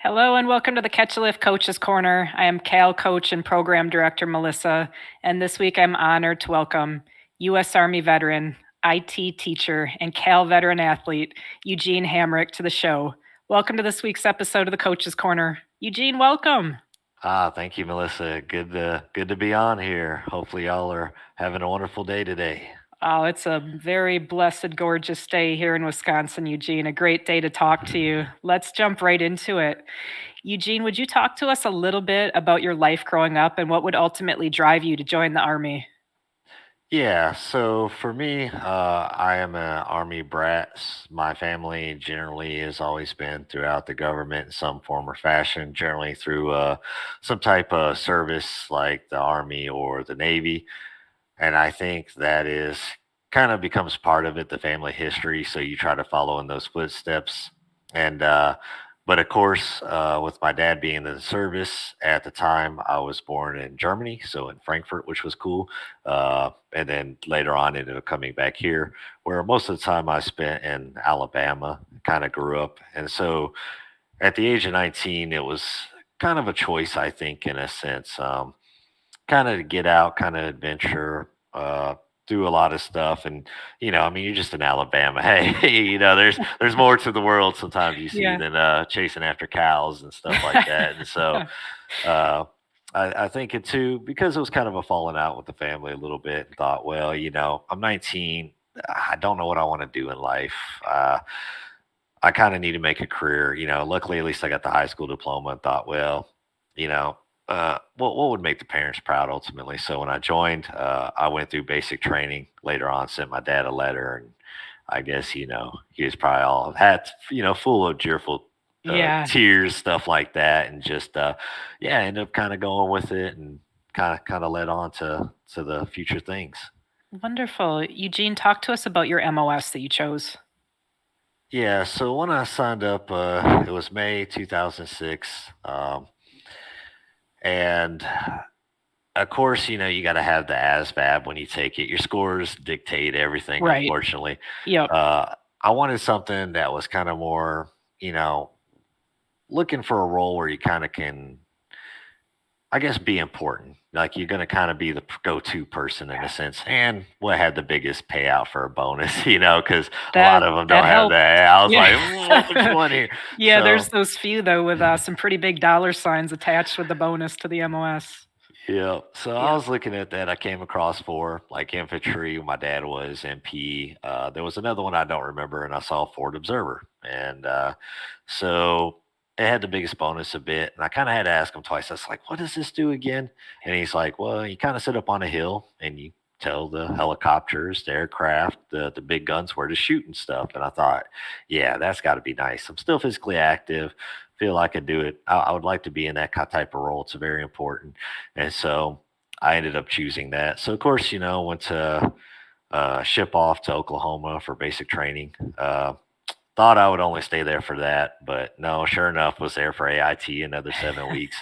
Hello and welcome to the Catch a Lift Coaches Corner. I am Cal Coach and Program Director Melissa, and this week I'm honored to welcome U.S. Army veteran, IT teacher, and Cal veteran athlete Eugene Hamric to the show. Welcome to this week's episode of the Coaches Corner. Eugene, welcome. Thank you, Melissa. Good to be on here. Hopefully, y'all are having a wonderful day today. Oh, it's a very blessed, gorgeous day here in Wisconsin, Eugene. A great day to talk to you. Let's jump right into it. Eugene, would you talk to us a little bit about your life growing up and what would ultimately drive you to join the Army? Yeah, so for me, I am an Army brat. My family generally has always been throughout the government in some form or fashion, generally through some type of service like the Army or the Navy. And I think that is kind of becomes part of it, the family history. So you try to follow in those footsteps. And but of course, with my dad being in the service at the time, I was born in Germany, so in Frankfurt, which was cool. And then later on, ended up coming back here, where most of the time I spent in Alabama. Kind of grew up, and so at the age of 19, it was kind of a choice, I think, in a sense. Kind of get out, kind of adventure, do a lot of stuff, and I mean, you're just in Alabama. Hey, there's more to the world sometimes you see Yeah. than chasing after cows and stuff like that. And so uh, I think it too because it was kind of a falling out with the family a little bit, and thought, well, I'm 19. I don't know what I want to do in life. I kind of need to make a career. Luckily, at least I got the high school diploma and thought, well, what would make the parents proud ultimately? So when I joined, I went through basic training. Later on, sent my dad a letter, and I guess he was probably all had full of cheerful Yeah. tears, stuff like that, and just yeah, ended up kind of going with it and kind of led on to the future things. Wonderful. Eugene, talk to us about your MOS that you chose. Yeah, so when I signed up, it was May 2006. And of course, you got to have the ASVAB when you take it. Your scores dictate everything, Right. unfortunately. Yep. Uh, I wanted something that was kind of more, looking for a role where you kind of can, I guess, be important. Like you're going to kind of be the go-to person in a sense, and what had the biggest payout for a bonus, because a lot That of them that don't have helps. that. I was Yeah. like, which one here? Yeah, there's So those few though with some pretty big dollar signs attached with the bonus to the MOS. yeah, so I Yep. was looking at that. I came across four, like infantry. My dad was MP. There was another one I don't remember, and I saw Ford Observer, and so it had the biggest bonus a bit. And I kind of had to ask him twice. I was like, "What does this do again?" And he's like, "Well, you kind of sit up on a hill and you tell the helicopters, the aircraft, the big guns where to shoot and stuff." And I thought, "Yeah, that's got to be nice. I'm still physically active. Feel like I could do it. I would like to be in that type of role. It's very important." And so I ended up choosing that. So of course, went to ship off to Oklahoma for basic training. Thought I would only stay there for that, but no, sure enough, was there for AIT another 7 weeks,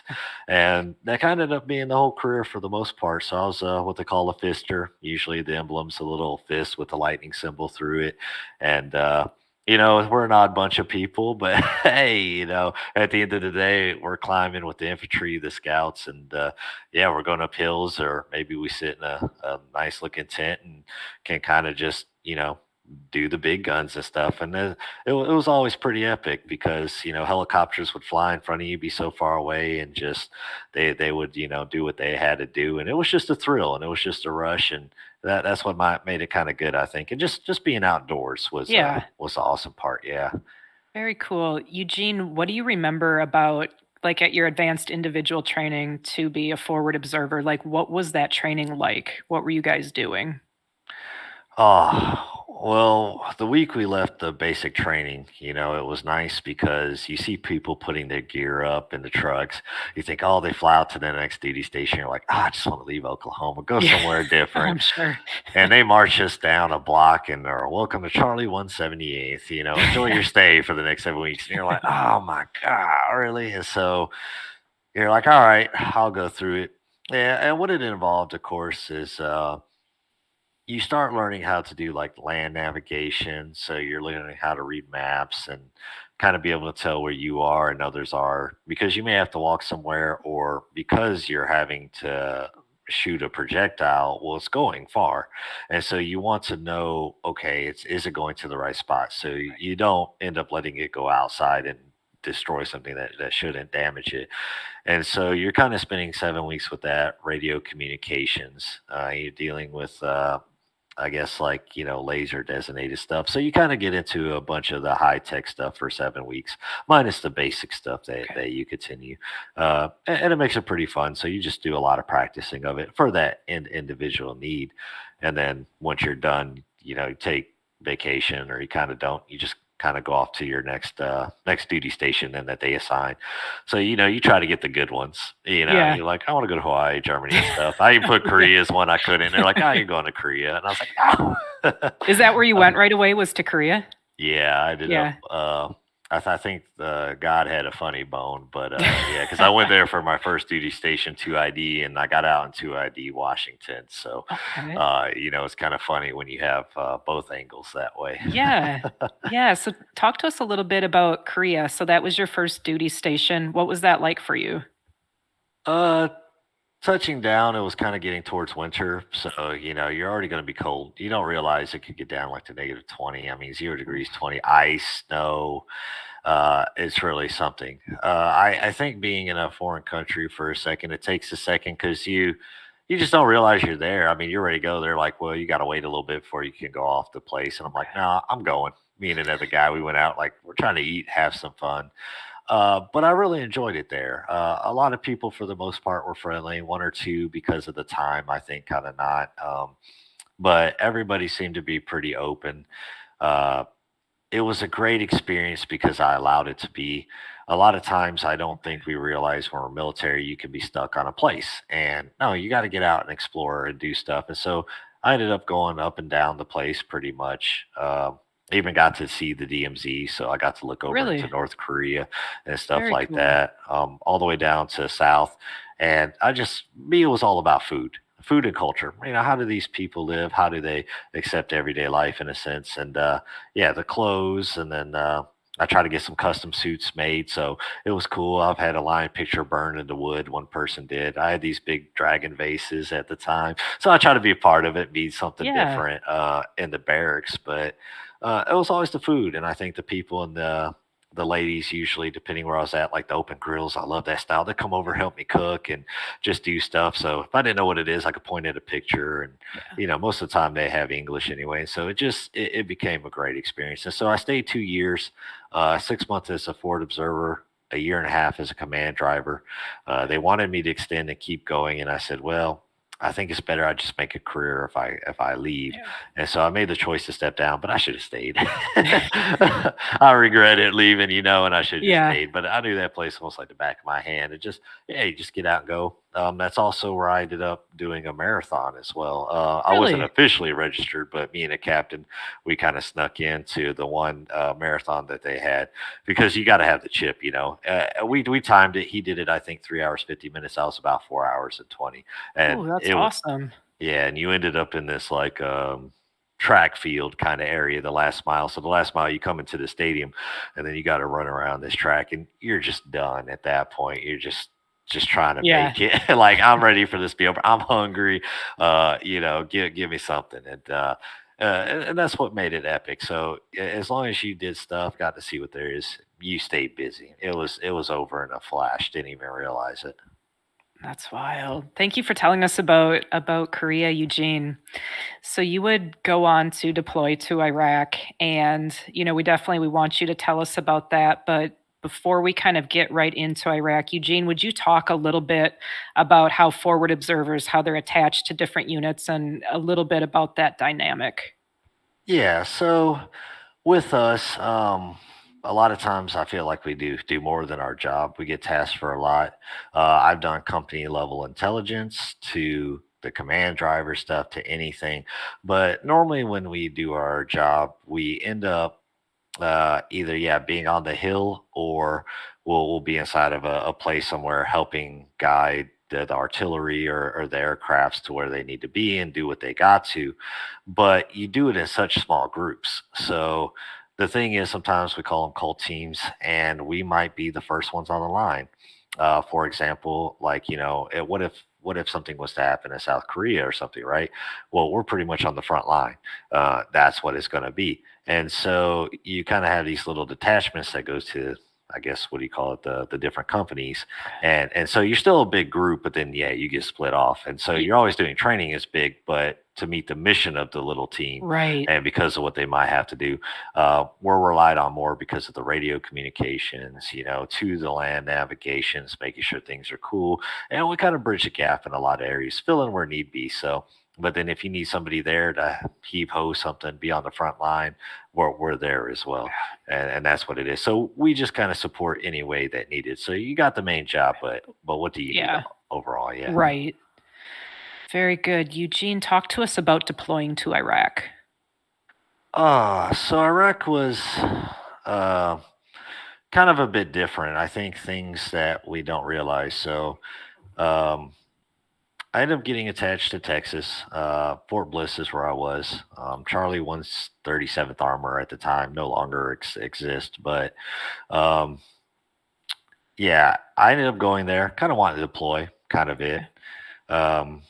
and that kind of ended up being the whole career for the most part. So I was what they call a fister. Usually, the emblem's a little fist with the lightning symbol through it, and we're an odd bunch of people, but hey, at the end of the day, we're climbing with the infantry, the scouts, and yeah, we're going up hills, or maybe we sit in a nice looking tent and can kind of just do the big guns and stuff. And it was always pretty epic because helicopters would fly in front of you, be so far away, and just they would do what they had to do, and it was just a thrill, and it was just a rush, and that's what made it kind of good, I think. And just being outdoors Yeah. was the awesome part. Yeah. Very cool. Eugene, what do you remember about like at your advanced individual training to be a forward observer? Like what was that training like? What were you guys doing? Oh, well, the week we left the basic training, it was nice because you see people putting their gear up in the trucks. You think, oh, they fly out to the next duty station. You're like, I just want to leave Oklahoma, go Yeah, somewhere different. I'm sure. And they march us down a block and are welcome to Charlie 178th. Enjoy your stay for the next 7 weeks. And you're like, oh my God, really? And so you're like, all right, I'll go through it. Yeah, and what it involved, of course, is you start learning how to do like land navigation. So you're learning how to read maps and kind of be able to tell where you are and others are because you may have to walk somewhere or because you're having to shoot a projectile, well, it's going far. And so you want to know, okay, is it going to the right spot? So Right. you don't end up letting it go outside and destroy something that shouldn't damage it. And so you're kind of spending 7 weeks with that radio communications. You're dealing with, I guess, like, laser designated stuff. So you kind of get into a bunch of the high tech stuff for 7 weeks, minus the basic stuff Okay. that you continue. And it makes it pretty fun. So you just do a lot of practicing of it for that individual need. And then once you're done, you take vacation or you kind of don't, you just kind of go off to your next duty station and that they assign. So, you try to get the good ones. Yeah. You're like, I want to go to Hawaii, Germany, and stuff. I even put Korea as one I couldn't. They're like, oh, you're going to Korea. And I was like, oh. Is that where you went right away, was to Korea? Yeah, I ended up. Yeah. I think God had a funny bone, but yeah, because I went there for my first duty station 2ID, and I got out in 2ID Washington. So, Okay. it's kind of funny when you have both angles that way. Yeah. Yeah, so talk to us a little bit about Korea. So that was your first duty station. What was that like for you? uh, Touching down, it was kind of getting towards winter, so you're already going to be cold. You don't realize it could get down like to -20. I mean, 0 degrees, 20, ice, snow. It's really something. I think being in a foreign country for a second, it takes a second because you just don't realize you're there. I mean, you're ready to go. They're like, well, you got to wait a little bit before you can go off the place, and I'm like, Okay. no, I'm going. Me and another guy, we went out like we're trying to eat, have some fun. But I really enjoyed it there. A lot of people, for the most part, were friendly. One or two, because of the time, I think, kind of not. But everybody seemed to be pretty open. Uh, it was a great experience because I allowed it to be. A lot of times, I don't think we realize when we're military, you can be stuck on a place. And no, you got to get out and explore and do stuff. And so I ended up going up and down the place pretty much. Even got to see the DMZ, so I got to look over into Really? North Korea and stuff Very like cool. that, all the way down to South. And me, it was all about food and culture. How do these people live? How do they accept everyday life in a sense? And yeah, the clothes, and then I try to get some custom suits made, so it was cool. I've had a lion picture burned into wood. One person did. I had these big dragon vases at the time, so I try to be a part of it, be something Yeah. different in the barracks. But it was always the food, and I think the people and the ladies, usually depending where I was at, like the open grills. I love that style. They come over, help me cook, and just do stuff. So if I didn't know what it is, I could point at a picture, and Yeah. most of the time they have English anyway. So it became a great experience. And so I stayed 2 years, 6 months as a forward observer, a year and a half as a command driver. They wanted me to extend and keep going, and I said, well, I think it's better I just make a career if I leave. Yeah. And so I made the choice to step down, but I should have stayed. I regret it leaving, and I should have just Yeah. stayed. But I knew that place almost like the back of my hand. It just, yeah, you just get out and go. That's also where I ended up doing a marathon as well. I wasn't Really? officially registered, but me and a captain, we kind of snuck into the one marathon that they had because you got to have the chip. We timed it. He did it, I think, 3 hours 50 minutes. I was about 4 hours and 20, Oh, and that's awesome. yeah, and you ended up in this like track field kind of area the last mile. So the last mile you come into the stadium and then you got to run around this track and you're just done at that point. You're just trying to Yeah. make it. Like, I'm ready for this to be over. I'm hungry. Give me something. And that's what made it epic. So as long as you did stuff, got to see what there is, you stayed busy. It was over in a flash. Didn't even realize it. That's wild. Thank you for telling us about Korea, Eugene. So you would go on to deploy to Iraq, and we want you to tell us about that. But before we kind of get right into Iraq, Eugene, would you talk a little bit about how forward observers, how they're attached to different units, and a little bit about that dynamic? Yeah. So with us, a lot of times I feel like we do more than our job. We get tasked for a lot. I've done company level intelligence to the command driver stuff to anything, but normally when we do our job, we end up either being on the hill or we'll be inside of a place somewhere helping guide. the artillery or the aircrafts to where they need to be and do what they got to. But you do it in such small groups. So the thing is, sometimes we call them cult teams, and we might be the first ones on the line. For example, like, what if something was to happen in South Korea or something, right? Well, we're pretty much on the front line. That's what it's going to be. And so you kind of have these little detachments that goes to, I guess, what do you call it, the different companies, and so you're still a big group, but then yeah, you get split off, and so Y- you're always doing training is big, but to meet the mission of the little team, Right. and because of what they might have to do, we're relied on more because of the radio communications, to the land navigations, making sure things are cool, and we kind of bridge the gap in a lot of areas, fill in where need be. So, but then if you need somebody there to heave ho something, be on the front line, we're there as well, and that's what it is. So we just kind of support any way that needed. So you got the main job, but what do you need Yeah. overall? Yeah. Right. Very good. Eugene, talk to us about deploying to Iraq. So Iraq was uh, kind of a bit different. I think things that we don't realize. So um, I ended up getting attached to Texas. Fort Bliss is where I was. Charlie 137th Armor at the time no longer exists, but um, yeah, I ended up going there. Kind of wanted to deploy, kind of it. Um,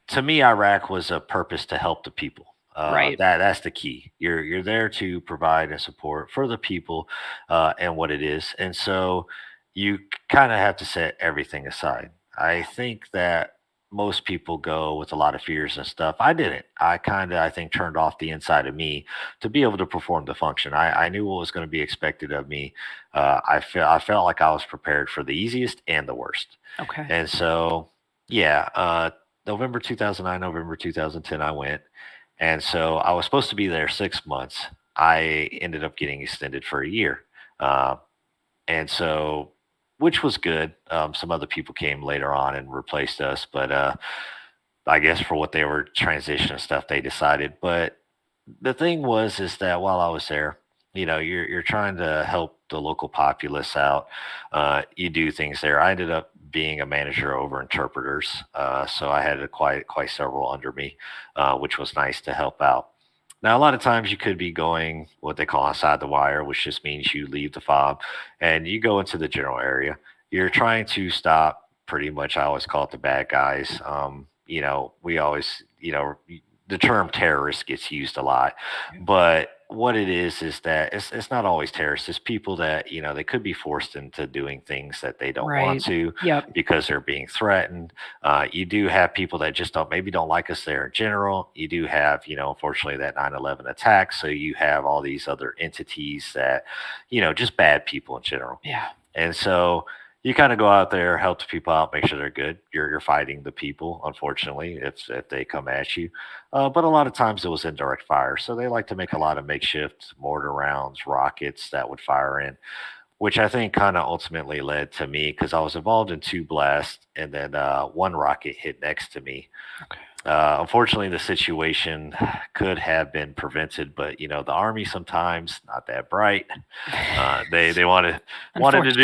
to me, Iraq was a purpose to help the people. Right. That's the key. You're there to provide and support for the people, and what it is, and so you kind of have to set everything aside. I think that most people go with a lot of fears and stuff. I didn't. I kind of, I think, turned off the inside of me to be able to perform the function. I knew what was going to be expected of me. I felt like I was prepared for the easiest and the worst, Okay. and so yeah. November 2009, November 2010, I went. And so I was supposed to be there 6 months. I ended up getting extended for a year. Uh, and so, which was good. Some other people came later on and replaced us, but I guess for what they were transition stuff, they decided. But the thing was, is that while I was there, you're trying to help the local populace out. You do things there. I ended up being a manager over interpreters, so I had quite several under me, which was nice to help out. Now, a lot of times you could be going what they call inside the wire, which just means you leave the fob and you go into the general area. You're trying to stop pretty much, I always call it the bad guys. We always, the term terrorist gets used a lot, but what it is that it's not always terrorists. It's people that, they could be forced into doing things that they don't want Right. to Yep. because they're being threatened. You do have people that just don't like us there in general. You do have, unfortunately, that 9/11 attack. So you have all these other entities that, just bad people in general. Yeah. And so you kind of go out there, help the people out, make sure they're good. You're fighting the people, unfortunately, if they come at you. But a lot of times it was indirect fire, so they like to make a lot of makeshift mortar rounds, rockets that would fire in, which I think kind of ultimately led to me because I was involved in two blasts, and then one rocket hit next to me. Okay. Unfortunately, the situation could have been prevented, but the army sometimes not that bright. They wanted to do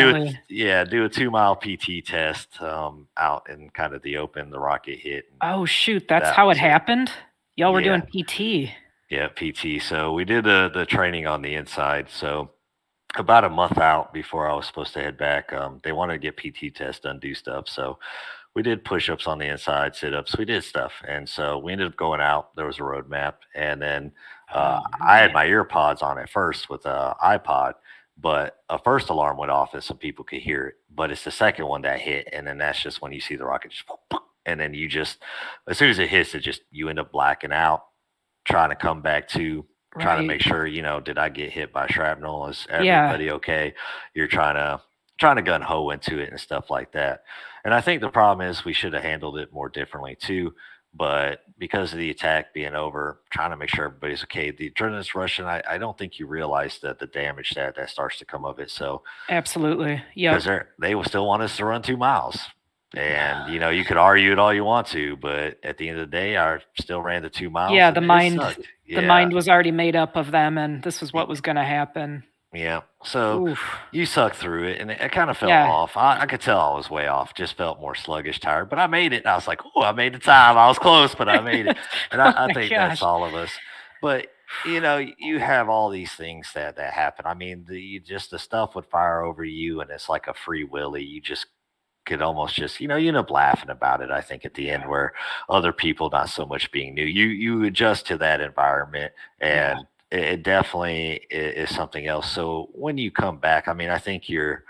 it, Unfortunately. yeah, do a 2 mile PT test out in kind of the open. The rocket hit, and Oh, shoot. That's that how it was it. happened? Y'all were Yeah, doing PT. yeah, PT. So we did the training on the inside. So about a month out before I was supposed to head back, they wanted to get PT test done, do stuff. So we did push-ups on the inside, sit-ups, we did stuff, and so we ended up going out. There was a roadmap, and then Oh, I had man. my ear pods on at first with a iPod, but a first alarm went off and some people could hear it, but it's the second one that hit, and then that's just when you see the rocket just and then you just, as soon as it hits, it just, you end up blacking out, trying to come back to, trying to Right. make sure, did I get hit by shrapnel? Is Yeah. everybody okay? You're trying to gun ho into it and stuff like that. And I think the problem is we should have handled it more differently too. But because of the attack being over, trying to make sure everybody's okay, the adrenaline's rushing. I don't think you realize that the damage that starts to come of it. So Absolutely. because Yep. they will still want us to run 2 miles. And you could argue it all you want to, but at the end of the day, I still ran the 2 miles Yeah, and the it mind sucked. the Yeah. mind was already made up of them, and this was what was gonna happen. Yeah. So Oof. you sucked through it and it kind of felt Yeah. off. I could tell I was way off, just felt more sluggish, tired, but I made it. And I was like, oh, I made the time. I was close, but I made it. And Oh I my think that's gosh. all of us. But you have all these things that happen. I mean, just the stuff would fire over you, and it's like a free willy. You just could almost just you end up laughing about it. I think at the end, Yeah. where other people not so much being new, you adjust to that environment, Yeah. and it definitely is something else. So when you come back, I mean, I think you're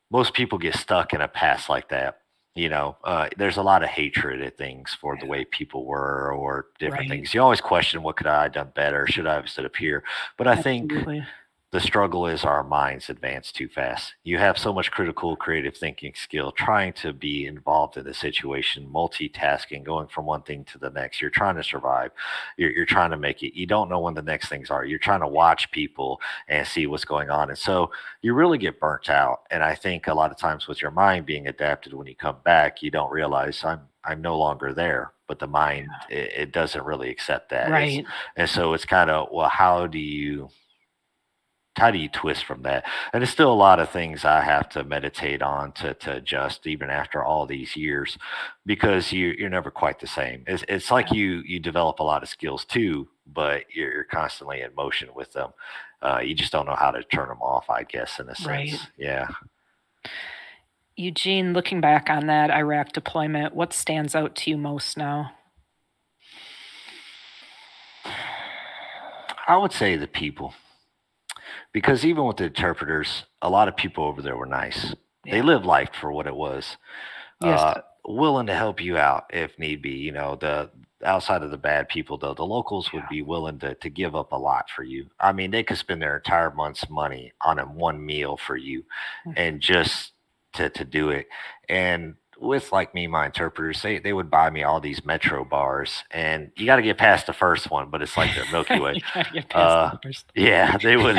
most people get stuck in a past like that. There's a lot of hatred at things for the way people were or different Right. things. You always question what could I have done better? Should I have stood up here? But I think Absolutely. the struggle is our minds advance too fast. You have so much critical, creative thinking skill trying to be involved in the situation, multitasking, going from one thing to the next. You're trying to survive. You're trying to make it. You don't know when the next things are. You're trying to watch people and see what's going on. And so you really get burnt out. And I think a lot of times with your mind being adapted, when you come back, you don't realize I'm no longer there. But the mind, it doesn't really accept that. Right. And so it's kind of, well, how do you twist from that? And there's still a lot of things I have to meditate on to adjust even after all these years, because you're never quite the same. It's like Yeah. you develop a lot of skills too, but you're constantly in motion with them. You just don't know how to turn them off, I guess, in a Right. sense. Yeah. Eugene, looking back on that Iraq deployment, what stands out to you most now? I would say the people, because even with the interpreters, a lot of people over there were nice. They Yeah. lived life for what it was. Yes. Willing to help you out if need be. The outside of the bad people, though, the locals would Yeah. be willing to give up a lot for you. I mean, they could spend their entire month's money on a one meal for you, Mm. and just to do it. And with like me, my interpreters, they would buy me all these metro bars, and you got to get past the first one, but it's like the Milky Way. You gotta get past it Uh, first. yeah, they would.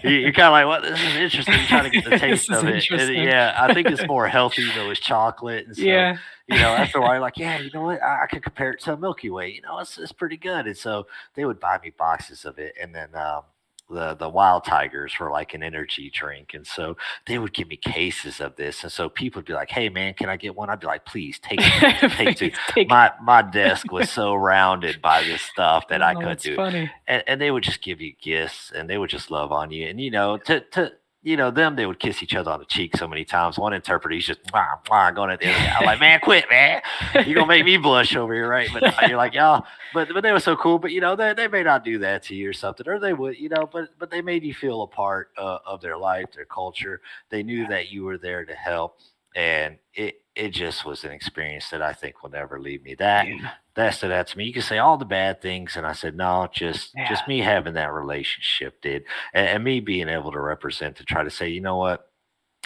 You're kind of like, well, this is interesting. You try to get the This taste is of it, and interesting. yeah, I think it's more healthy though. It's chocolate, and so Yeah. after a while, you're like, yeah, you know what? I could compare it to a Milky Way. It's pretty good. And so they would buy me boxes of it, and then the wild tigers were like an energy drink, and so they would give me cases of this, and so people would be like, hey man, can I get one? I'd be like, please take two, take two. Please take My desk was so rounded by this stuff that I Oh, couldn't that's do it, funny. and they would just give you gifts, and they would just love on you, and to them, they would kiss each other on the cheek so many times. One interpreter, he's just going at the other guy. I'm like, man, quit, man. You're gonna make me blush over here, right? But you're like, yeah, but they were so cool. But they may not do that to you or something, or they would, but they made you feel a part of their life, their culture. They knew that you were there to help, and it just was an experience that I think will never leave me. Yeah. That stood out to me. You can say all the bad things, and I said no, Yeah. just me having that relationship did, and me being able to represent to try to say, you know what,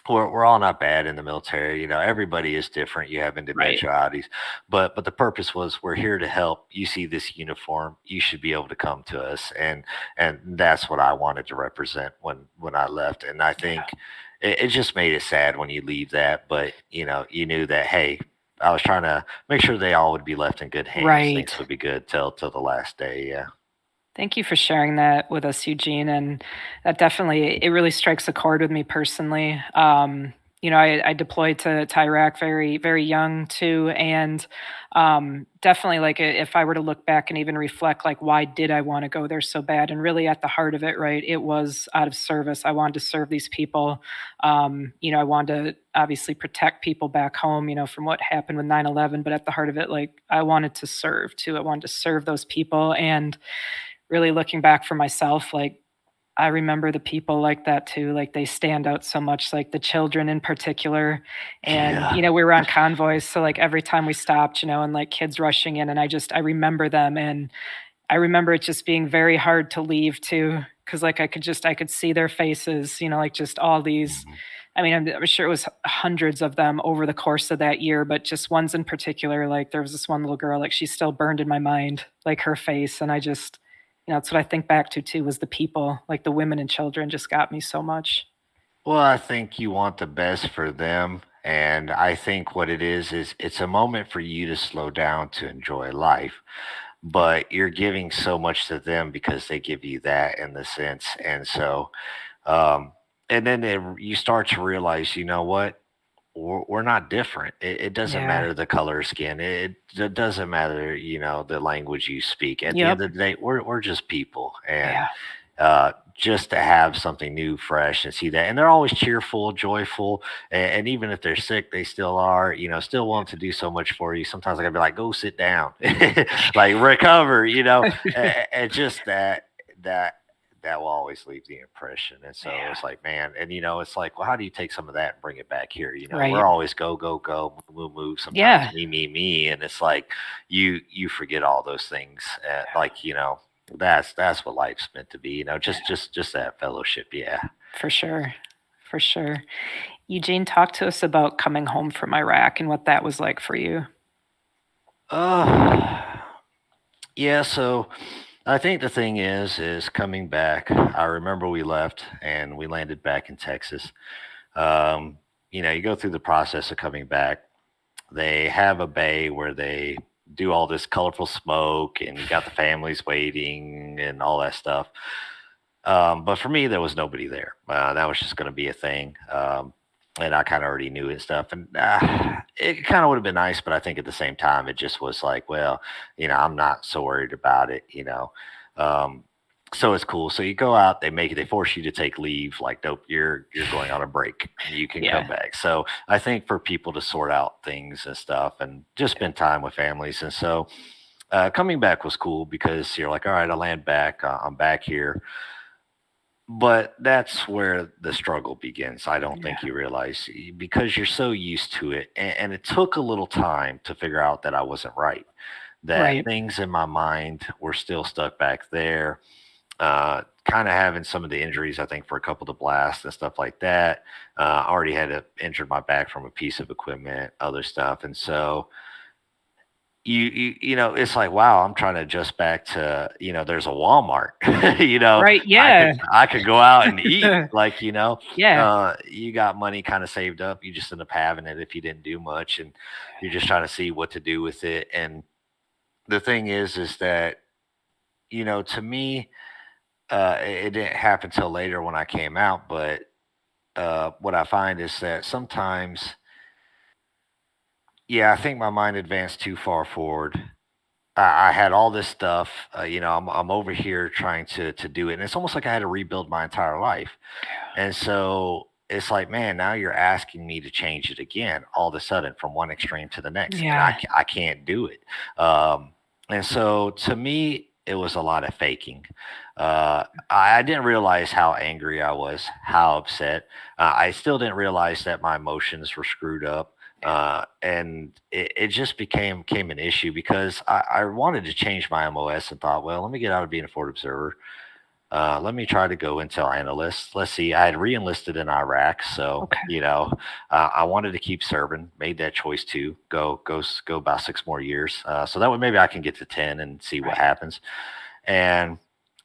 we're all not bad in the military. Everybody is different. You have Right. individualities, but the purpose was we're here to help. You see this uniform, you should be able to come to us, and that's what I wanted to represent when I left. And I think Yeah. it just made it sad when you leave that, but you knew that, hey, I was trying to make sure they all would be left in good hands. Right. Things would be good till the last day. Yeah. Thank you for sharing that with us, Eugene. And that definitely, it really strikes a chord with me personally. I deployed to Iraq very, very young too. And definitely, like, if I were to look back and even reflect, like, why did I want to go there so bad? And really, at the heart of it, right, it was out of service. I wanted to serve these people. I wanted to obviously protect people back home, from what happened with 9/11. But at the heart of it, like, I wanted to serve too. I wanted to serve those people. And really looking back for myself, like, I remember the people like that too, like, they stand out so much, like, the children in particular, and, Yeah. we were on convoys, so, like, every time we stopped, and, like, kids rushing in, and I remember them, and I remember it just being very hard to leave too, because like, I could see their faces, like, just all these Mhm. I mean, I'm sure it was hundreds of them over the course of that year, but just ones in particular, like, there was this one little girl, like, she's still burned in my mind, like, her face, and I just that's what I think back to too, was the people, like, the women and children just got me so much. Well, I think you want the best for them. And I think what it is it's a moment for you to slow down to enjoy life. But you're giving so much to them because they give you that in the sense. And so Um, and then you start to realize, you know what? We're not different. It doesn't Yeah. matter the color of skin. It doesn't matter, the language you speak. At the Yep. end of the day, we're just people, and Yeah. just to have something new, fresh, and see that, and they're always cheerful, joyful, and even if they're sick, they still are, still want to do so much for you. Sometimes I gotta be like, go sit down, like recover, and just that that will always leave the impression. And so Yeah. it's like, man, and it's like, well, how do you take some of that and bring it back here? We're Right. always go, go, go, move, move, move. Sometimes Yeah. me, and it's like you forget all those things. Like that's what life's meant to be. Just that fellowship. Yeah. For sure. For sure. Eugene, talk to us about coming home from Iraq and what that was like for you. Uh, yeah. So I think the thing is coming back. I remember we left and we landed back in Texas. Um, you go through the process of coming back. They have a bay where they do all this colorful smoke, and you got the families waiting and all that stuff. But for me, there was nobody there. That was just going to be a thing. And I kind of already knew it and stuff. And it kind of would have been nice, but I think at the same time, it just was like, well, I'm not so worried about it. Um, so it's cool. So you go out, they force you to take leave. Like, nope, you're going on a break. You can Yeah. come back. So I think for people to sort out things and stuff and just spend time with families. And so coming back was cool because you're like, all right, I land back. I'm back here, but that's where the struggle begins. I don't Yeah. think you realize because you're so used to it. And it took a little time to figure out that I wasn't right, that Right. things in my mind were still stuck back there. Kind of having some of the injuries, I think, for a couple of the blasts and stuff like that. I already had injured my back from a piece of equipment, other stuff. And so it's like, wow, I'm trying to adjust back to, there's a Walmart. Right. I could Yeah. I could go out and eat, like, Yeah. you got money kind of saved up, you just end up having it if you didn't do much, and you're just trying to see what to do with it. And the thing is that, to me, it didn't happen till later when I came out. But what I find is that sometimes, yeah, I think my mind advanced too far forward. I had all this stuff. I'm over here trying to do it, and it's almost like I had to rebuild my entire life. And so it's like, man, now you're asking me to change it again, all of a sudden from one extreme to the next, and Yeah. I can't do it. And so to me, it was a lot of faking. I didn't realize how angry I was, how upset. I still didn't realize that my emotions were screwed up. And it just became an issue because I wanted to change my MOS and thought, well, let me get out of being a Ford observer. Let me try to go intel analyst. Let's see. I had re-enlisted in Iraq, so Okay. I wanted to keep serving. Made that choice to go about 6 more years. So that way maybe I can get to 10 and see what Right. happens. And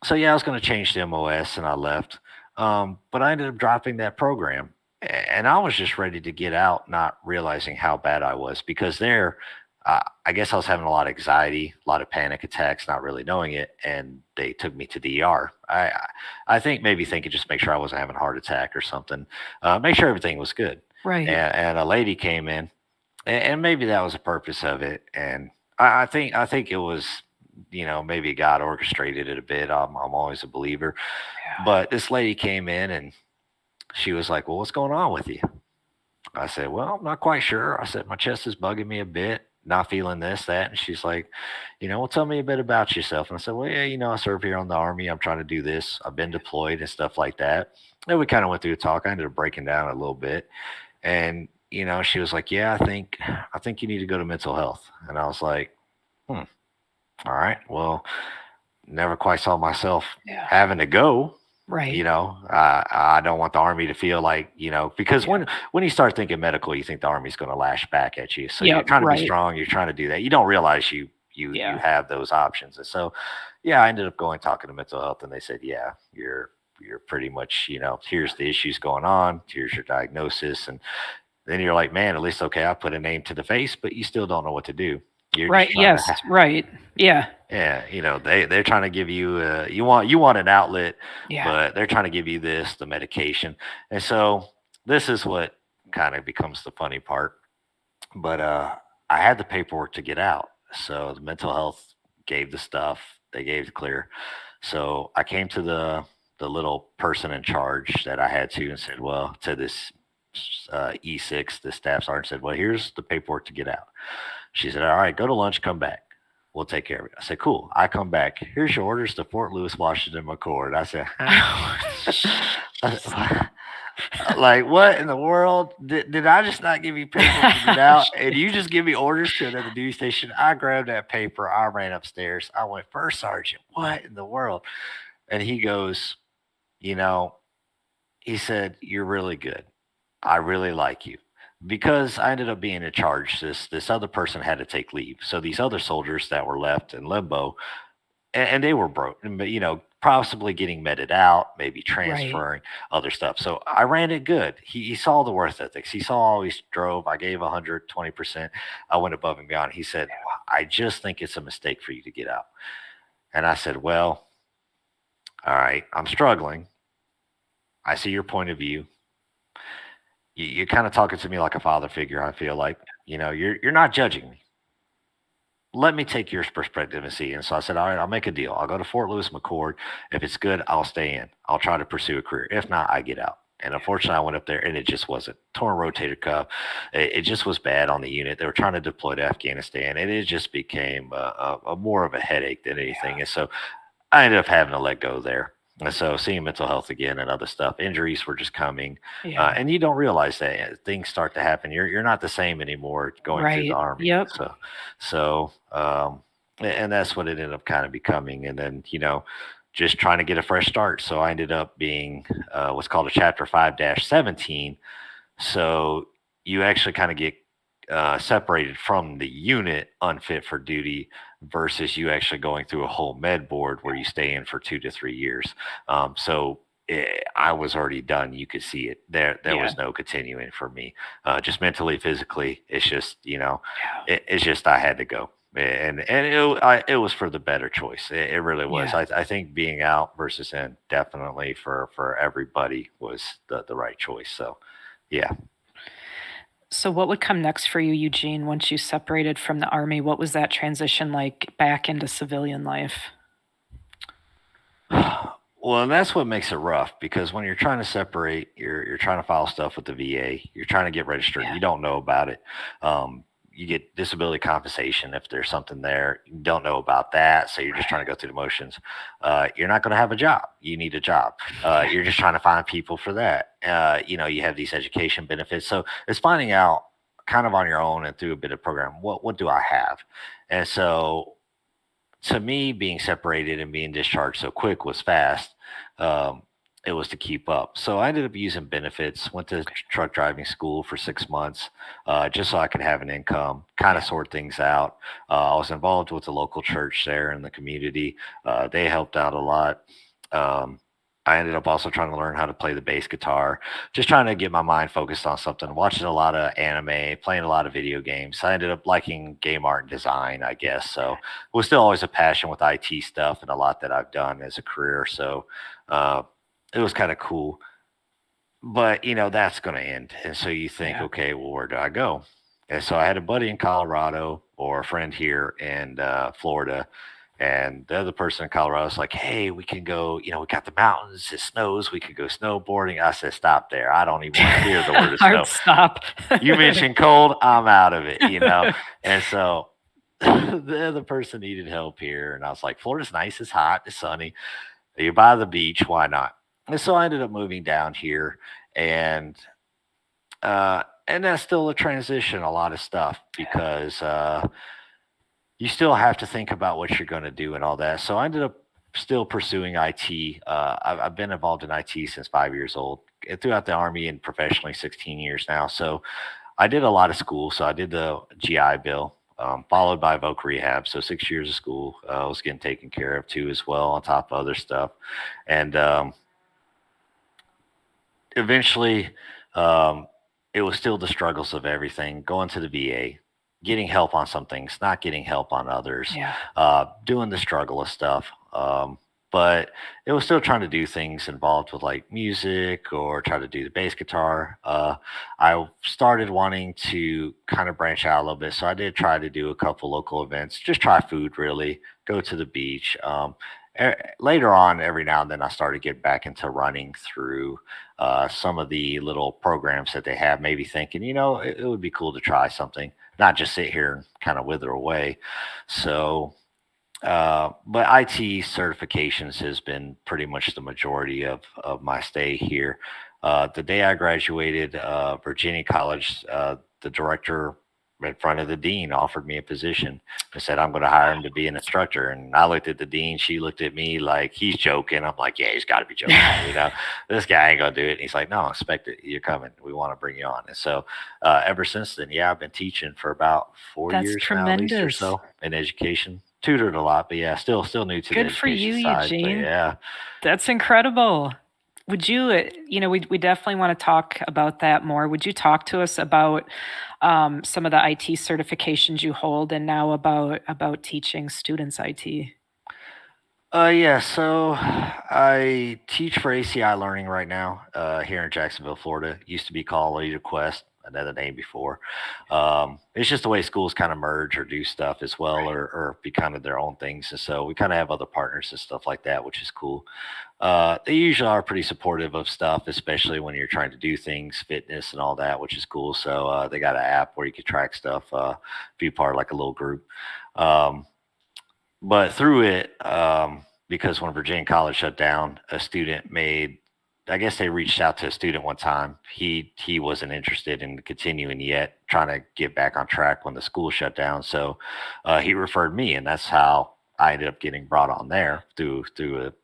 so yeah, I was going to change the MOS, and I left. But I ended up dropping that program, and I was just ready to get out, not realizing how bad I was because there. I guess I was having a lot of anxiety, a lot of panic attacks, not really knowing it, and they took me to the ER. I think maybe thinking just make sure I wasn't having a heart attack or something, make sure everything was good. Right. And a lady came in, and maybe that was the purpose of it. And I think it was, maybe God orchestrated it a bit. I'm always a believer, Yeah. but this lady came in and she was like, "Well, what's going on with you?" I said, "Well, I'm not quite sure." I said, "My chest is bugging me a bit, not feeling this, that." And she's like, "Well, tell me a bit about yourself." And I said, "Well, yeah, I serve here on the Army. I'm trying to do this. I've been deployed and stuff like that." And we kind of went through the talk. I ended up breaking down a little bit. And, she was like, "Yeah, I think you need to go to mental health." And I was like, "Hmm, all right. Well, never quite saw myself Yeah. having to go. Right. I don't want the army to feel like, because Yeah. when you start thinking medical, you think the army's going to lash back at you. So you're Yep. trying to be Right. strong. You're trying to do that. You don't realize you Yeah. have those options. And so, yeah, I ended up going talking to mental health, and they said, yeah, you're pretty much, here's the issues going on. Here's your diagnosis. And then you're like, man, at least, okay, I put a name to the face, but you still don't know what to do. You're just Right. trying to Yes. Right. Yeah. yeah, they're trying to give you you want an outlet, Yeah. but they're trying to give you this, the medication. And so this is what kind of becomes the funny part. But I had the paperwork to get out. So the mental health gave the stuff, they gave the clear. So I came to the little person in charge that I had to and said, well, to this E6, the staff sergeant said, well, here's the paperwork to get out. She said, all right, go to lunch, come back. We'll take care of it. I said, cool. I come back. Here's your orders to Fort Lewis, Washington, McCord. I said, huh? I said, like, what in the world? Did I just not give you paperwork to get out? And you just give me orders to another duty station? I grabbed that paper. I ran upstairs. I went, First Sergeant, what in the world? And he goes, you know, he said, you're really good. I really like you. Because I ended up being in charge, this other person had to take leave. So these other soldiers that were left in limbo, and they were broken, but possibly getting meted out, maybe Right. transferring other stuff. So I ran it good. He saw the worth ethics. He saw I always drove. I gave 120%. I went above and beyond. He said, I just think it's a mistake for you to get out. And I said, well, all right, I'm struggling. I see your point of view. You're kind of talking to me like a father figure. I feel like, you're not judging me. Let me take your perspective and see. And so I said, all right, I'll make a deal. I'll go to Fort Lewis McCord. If it's good, I'll stay in. I'll try to pursue a career. If not, I get out. And unfortunately, I went up there and it just wasn't torn rotator cuff. It just was bad on the unit. They were trying to deploy to Afghanistan, and it just became a more of a headache than anything. And so I ended up having to let go there. And so seeing mental health again and other stuff, injuries were just coming, Yeah. and you don't realize that things start to happen. You're not the same anymore going through the Right. army. Yep. And that's what it ended up kind of becoming. And then just trying to get a fresh start. So I ended up being what's called a Chapter 5-17. So you actually kind of get separated from the unit unfit for duty versus you actually going through a whole med board where you stay in for 2 to 3 years. I was already done. You could see it. There Yeah. was no continuing for me. Just mentally, physically. It's just Yeah. it's just I had to go. And it was for the better choice. It really was. Yeah. I think being out versus in definitely for everybody was the right choice. So yeah. So, what would come next for you, Eugene, once you separated from the Army? What was that transition like back into civilian life? Well, and that's what makes it rough because when you're trying to separate, you're trying to file stuff with the VA, you're trying to get registered, Yeah. you don't know about it. You get disability compensation if there's something there. You don't know about that, so you're just trying to go through the motions. You're not going to have a job. You need a job. Yeah. You're just trying to find people for that. You have these education benefits, so it's finding out kind of on your own and through a bit of program. What do I have? And so to me, being separated and being discharged so quick was fast. Um, it was to keep up. So I ended up using benefits, went to truck driving school for 6 months just so I could have an income, kind of Yeah. sort things out. I was involved with the local church there in the community. They helped out a lot. Um, I ended up also trying to learn how to play the bass guitar, just trying to get my mind focused on something, watching a lot of anime, playing a lot of video games. I ended up liking game art and design, I guess. So was still always a passion with IT stuff and a lot that I've done as a career. So uh, it was kind of cool. But that's going to end, and so you think, Yeah. okay, well, where do I go? And so I had a buddy in Colorado or a friend here in Florida, and the other person in Colorado was like, hey, we can go. We got the mountains. It snows. We could go snowboarding. I said, stop there. I don't even want to hear the word of Hard snow. stop. You mentioned cold, I'm out of it. And so the other person needed help here, and I was like, Florida's nice. It's hot. It's sunny. You're by the beach. Why not? And so I ended up moving down here, and and that's still a transition, a lot of stuff because you still have to think about what you're going to do and all that. So I ended up still pursuing IT. I've been involved in IT since 5 years old, throughout the Army and professionally 16 years now. So I did a lot of school. So I did the GI Bill, followed by voc rehab. So 6 years of school. I was getting taken care of too, as well, on top of other stuff. And eventually, um, it was still the struggles of everything going to the VA. getting help on some things, not getting help on others, Yeah. doing the struggle of stuff. But it was still trying to do things involved with like music or try to do the bass guitar. I started wanting to kind of branch out a little bit. So I did try to do a couple local events, just try food really, go to the beach. Later on, every now and then, I started getting back into running through some of the little programs that they have, maybe thinking, it would be cool to try something, not just sit here and kind of wither away. So, but IT certifications has been pretty much the majority of my stay here. The day I graduated Virginia College, the director in front of the dean offered me a position and said, I'm going to hire him to be an instructor. And I looked at the dean. She looked at me like he's joking. I'm like, yeah, he's got to be joking. This guy ain't going to do it. And he's like, no, expect it. You're coming. We want to bring you on. And so ever since then, yeah, I've been teaching for about four That's years now, at least or tremendous. so in education. Tutored a lot, but yeah, still new to the Good for you, education side. But Eugene. yeah, That's incredible. Would you, we definitely want to talk about that more. Would you talk to us about some of the IT certifications you hold and now about teaching students IT? yeah. So I teach for ACI Learning right now here in Jacksonville, Florida. Used to be called Leader Quest, another name before. It's just the way schools kind of merge or do stuff as well, Right. or be kind of their own things. And so we kind of have other partners and stuff like that, which is cool. They usually are pretty supportive of stuff, especially when you're trying to do things, fitness and all that, which is cool. So they got an app where you can track stuff, be part of like a little group. Um, but through it, because when Virginia College shut down, a student made, I guess they reached out to a student one time. He wasn't interested in continuing yet, trying to get back on track when the school shut down. So he referred me, and that's how I ended up getting brought on there through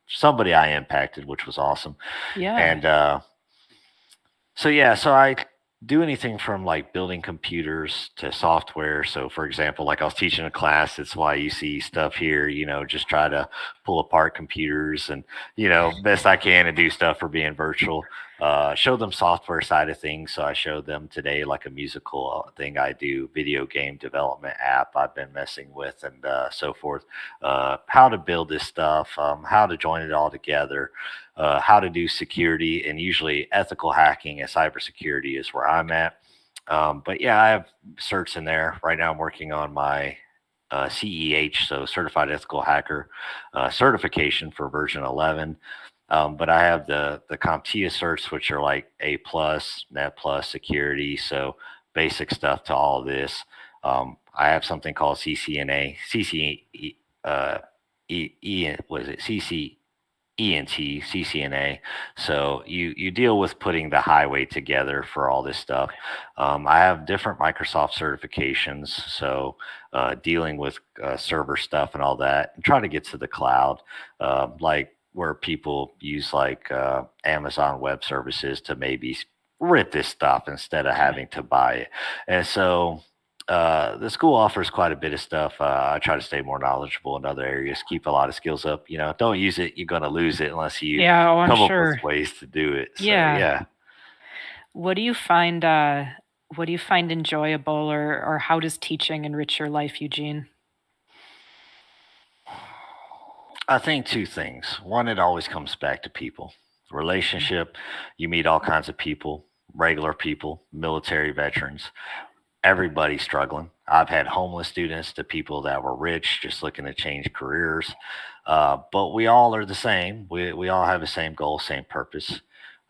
somebody I impacted, which was awesome. Yeah. And so yeah, so I do anything from like building computers to software. So for example, like I was teaching a class, that's why you see stuff here, just try to pull apart computers and, best I can and do stuff for being virtual. Show them software side of things. So I showed them today like a musical thing I do, video game development app I've been messing with and so forth. How to build this stuff, how to join it all together, how to do security, and usually ethical hacking and cybersecurity is where I'm at. But yeah, I have certs in there. Right now, I'm working on my CEH, so Certified Ethical Hacker certification for version 11. But I have the CompTIA certs, which are like A plus, Net plus security, so basic stuff to all of this. I have something called CCNA, CC, what is it? ENT, CCNA. So you deal with putting the highway together for all this stuff. I have different Microsoft certifications, so dealing with server stuff and all that, and try to get to the cloud, like where people use like Amazon Web Services to maybe rent this stuff instead of Okay. having to buy it. And so the school offers quite a bit of stuff. I try to stay more knowledgeable in other areas, keep a lot of skills up. Don't use it, you're going to lose it unless you Yeah, oh, I'm come up with sure. ways to do it. So, Yeah. yeah. What do you find what do you find enjoyable or how does teaching enrich your life, Eugene? I think two things. One, it always comes back to people, Yeah. relationship. You meet all kinds of people, regular people, military veterans, everybody struggling. I've had homeless students to people that were rich, just looking to change careers. But we all are the same. We all have the same goal, same purpose.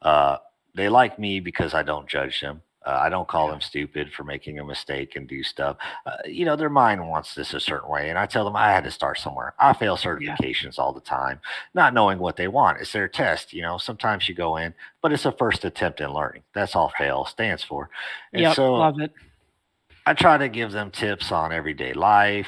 Uh, they like me because I don't judge them. I don't call Yeah. them stupid for making a mistake and do stuff. Their mind wants this a certain way. And I tell them I had to start somewhere. I fail Yeah. certifications all the time, not knowing what they want. It's their test. Sometimes you go in, but it's a first attempt in learning. That's all fail stands for. And Yep, so love it. I try to give them tips on everyday life.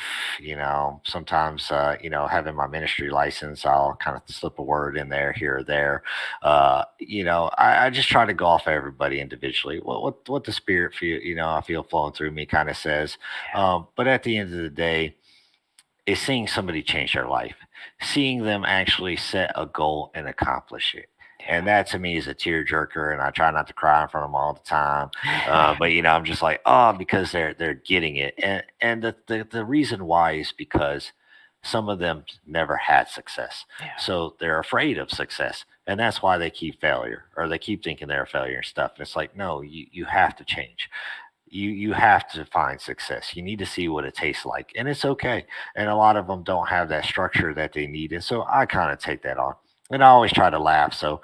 Sometimes, having my ministry license, I'll kind of slip a word in there, here or there. I just try to go off everybody individually. What the spirit feel, I feel flowing through me kind of says. Yeah. But at the end of the day, is seeing somebody change their life, seeing them actually set a goal and accomplish it. And that to me is a tearjerker, and I try not to cry in front of them all the time. But I'm just like, oh, because they're getting it, and the reason why is because some of them never had success, Yeah. so they're afraid of success, and that's why they keep failure, or they keep thinking they're a failure and stuff. And it's like, no, you have to change. You have to find success. You need to see what it tastes like, and it's okay. And a lot of them don't have that structure that they need, and so I kind of take that on, and I always try to laugh. So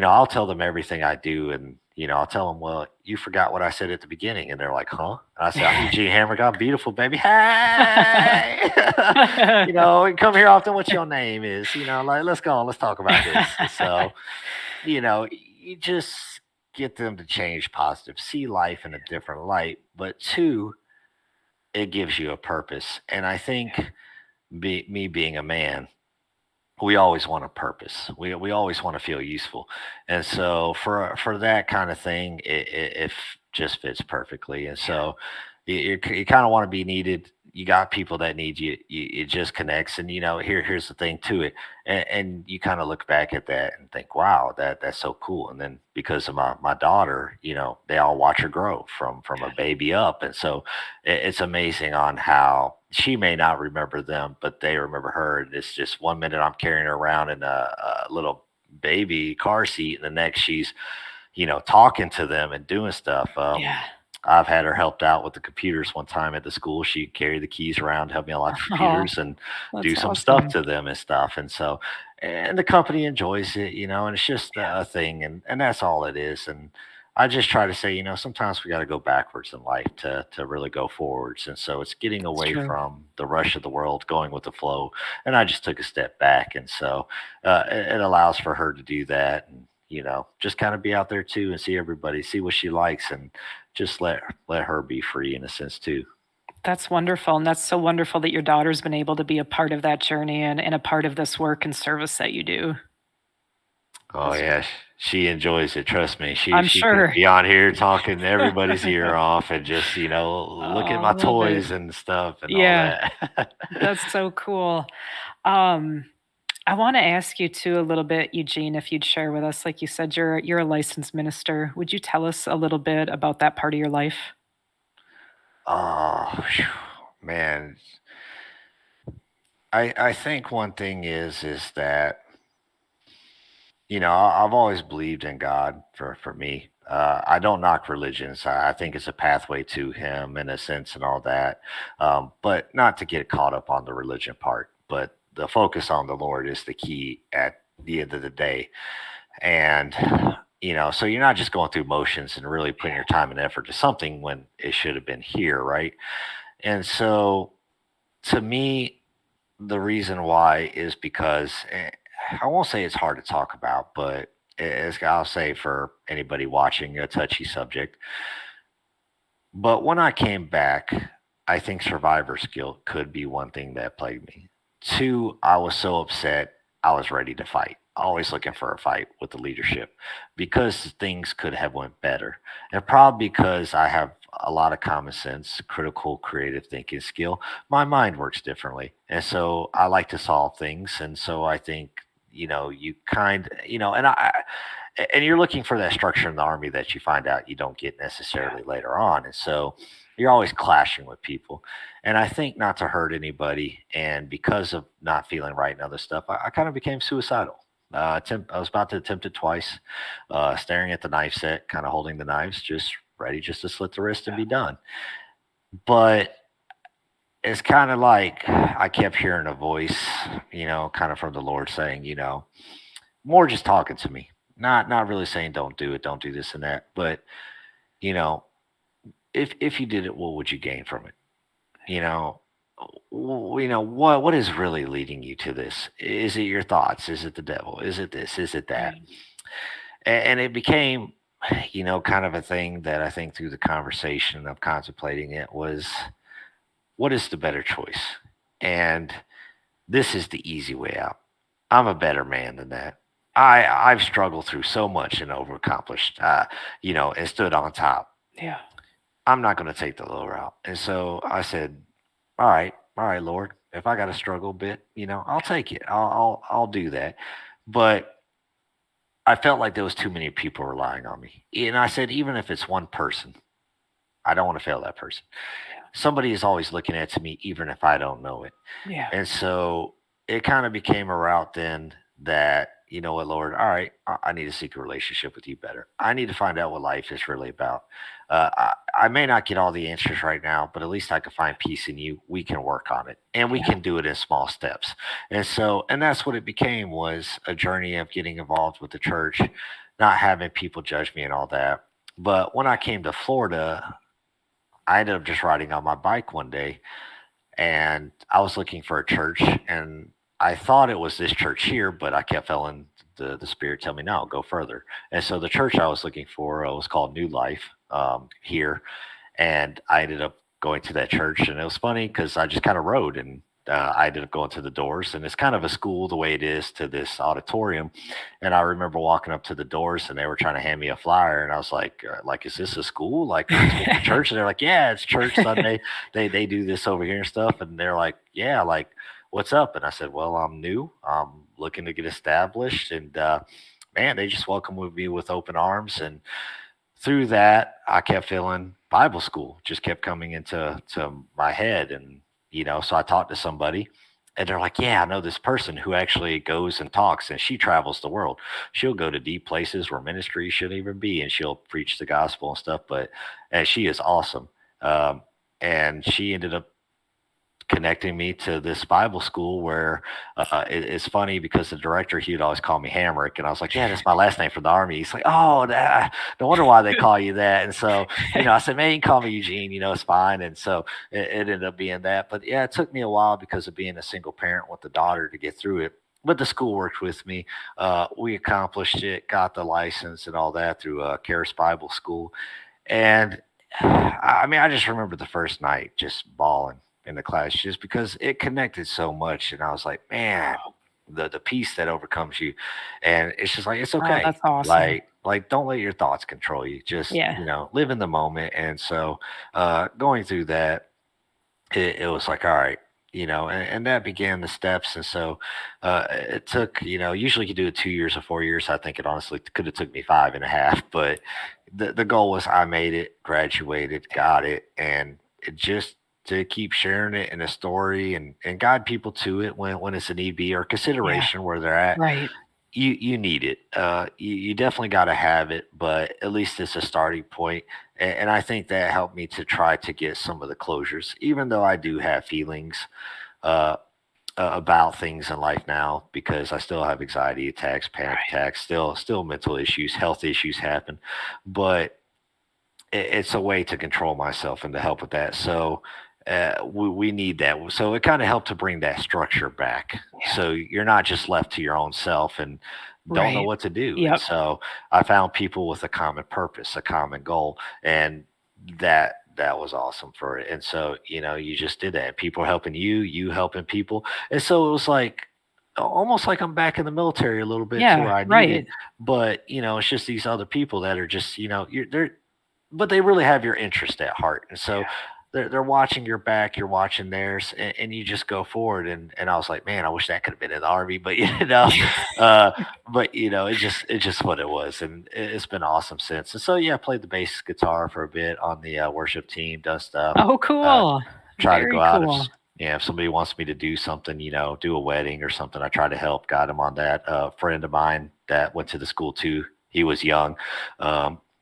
I'll tell them everything I do, and I'll tell them, well, you forgot what I said at the beginning, and they're like, huh? And I say, I'm Eugene Hamric. I'm beautiful, baby. Hey, come here often. What your name is? Like, let's go on. Let's talk about this. So you just get them to change positive, see life in a different light. But two, it gives you a purpose. And I think me being a man, we always want a purpose. We always want to feel useful, and so for that kind of thing, it just fits perfectly. And so you kind of want to be needed. You got people that need you. It just connects, and here's the thing to it, and you kind of look back at that and think, wow, that's so cool. And then because of my daughter, they all watch her grow from a baby up, and so it's amazing on how she may not remember them, but they remember her. And it's just one minute I'm carrying her around in a little baby car seat, and the next she's, talking to them and doing stuff. Yeah. I've had her helped out with the computers one time at the school. She'd carry the keys around, help me unlock the Oh, computers, and that's do some stuff awesome. to them and stuff. And so, and the company enjoys it, and it's just Yeah, a thing, and that's all it is. And I just try to say, sometimes we got to go backwards in life to really go forwards. And so it's getting that's away true. from the rush of the world, going with the flow. And I just took a step back, and so it allows for her to do that, and just kind of be out there too, and see everybody, see what she likes, and just let her be free in a sense too. That's wonderful, and that's so wonderful that your daughter's been able to be a part of that journey and a part of this work and service that you do. Oh That's yeah, she enjoys it. Trust me. She I'm she could sure. be on here talking everybody's ear off, and just look at Oh, my I love it. toys and stuff and all Yeah, that. that's so cool. Um, I wanna ask you too a little bit, Eugene, if you'd share with us, like you said, you're a licensed minister. Would you tell us a little bit about that part of your life? Oh phew, man, I think one thing is that I've always believed in God for me. I don't knock religions. I think it's a pathway to Him in a sense and all that. But not to get caught up on the religion part. But the focus on the Lord is the key at the end of the day. And so you're not just going through motions and really putting your time and effort to something when it should have been here, right? And so to me, the reason why is because I won't say it's hard to talk about, but as I'll say for anybody watching, a touchy subject. But when I came back, I think survivor's guilt could be one thing that plagued me. Two, I was so upset, I was ready to fight. Always looking for a fight with the leadership because things could have went better. And probably because I have a lot of common sense, critical, creative thinking skill. My mind works differently. And so I like to solve things. And so I think, you kind, and you're looking for that structure in the army that you find out you don't get Yeah, necessarily later on. And so you're always clashing with people. And I think not to hurt anybody. And because of not feeling right and other stuff, I kind of became suicidal. I was about to attempt it twice, staring at the knife set, kind of holding the knives, just ready just to slit the wrist and yeah, be done. But it's kind of like I kept hearing a voice, kind of from the Lord saying, more just talking to me, not really saying don't do it, don't do this and that. But you know, if you did it, what would you gain from it? You know, what is really leading you to this? Is it your thoughts? Is it the devil? Is it this? Is it that? right. And it became, kind of a thing that I think through the conversation of contemplating it was, what is the better choice? And this is the easy way out. I'm a better man than that. I've struggled through so much and overaccomplished, and stood on top. Yeah, I'm not going to take the low route. And so I said, all right, Lord, if I got to struggle a bit, I'll take it. I'll do that. But I felt like there was too many people relying on me. And I said, even if it's one person, I don't want to fail that person. Somebody is always looking at to me, even if I don't know it. Yeah. And so it kind of became a route then that, you know what, Lord, all right, I need to seek a relationship with you better. I need to find out what life is really about. I may not get all the answers right now, but at least I can find peace in you. We can work on it and we Yeah. can do it in small steps. And so, and that's what it became, was a journey of getting involved with the church, not having people judge me and all that. But when I came to Florida, I ended up just riding on my bike one day and I was looking for a church, and I thought it was this church here, but I kept feeling the spirit tell me no, go further. And so the church I was looking for was called New Life here, and I ended up going to that church, and it was funny because I just kind of rode and. I ended up going to the doors, and it's kind of a school the way it is to this auditorium. And I remember walking up to the doors, and they were trying to hand me a flyer, and I was like, is this a school? Like, is this a church? And they're like, yeah, it's church Sunday. They do this over here and stuff. And they're like, yeah, like, what's up? And I said, well, I'm new. I'm looking to get established, and man, they just welcomed me with open arms. And through that, I kept feeling Bible school just kept coming into my head. And, so I talked to somebody, and they're like, yeah, I know this person who actually goes and talks, and she travels the world. She'll go to deep places where ministry shouldn't even be, and she'll preach the gospel and stuff. But and she is awesome. Um, and she ended up connecting me to this Bible school where it's funny because the director, he would always call me Hamric. And I was like, yeah, that's my last name from the Army. He's like, oh, no wonder why they call you that. And so, I said, man, you can call me Eugene, it's fine. And so it ended up being that. But yeah, it took me a while because of being a single parent with a daughter to get through it. But the school worked with me. We accomplished it, got the license and all that through Karis Bible School. And I mean, I just remember the first night just bawling in the class just because it connected so much. And I was like, man, the peace that overcomes you. And it's just like, it's Oh, okay. that's awesome. Like don't let your thoughts control you. Just, Yeah. live in the moment. And so going through that, it was like, all right, and that began the steps. And so it took, usually you do it 2 years or 4 years. I think it honestly could have took me 5.5, but the goal was I made it, graduated, got it, and it just to keep sharing it in a story and guide people to it when it's a need be or Yeah. consideration where they're at. Right. You need it. You definitely got to have it, but at least it's a starting point. And I think that helped me to try to get some of the closures, even though I do have feelings uh, about things in life now because I still have anxiety attacks, panic Right. attacks, still mental issues, health issues happen, but it's a way to control myself and to help with that. So we need that. So it kind of helped to bring that structure back. Yeah. So you're not just left to your own self and don't know Right. what to do. And Yep. so I found people with a common purpose, a common goal, and that was awesome for it. And so you just did that. People helping you, you helping people, and so it was like almost like I'm back in the military a little bit to Yeah. where I needed, Right. but it's just these other people that are just they're but they really have your interest at heart. And so Yeah. they're watching your back, you're watching theirs, and you just go forward. And I was like, man, I wish that could have been in the Army, but uh, but it's just what it was, and it's been awesome since. And so yeah, I played the bass guitar for a bit on the worship team, done stuff. Oh, Uh, cool. Try to go Very out cool. if somebody wants me to do something, do a wedding or something. I try to help, guide them on that. A friend of mine that went to the school too. He was young.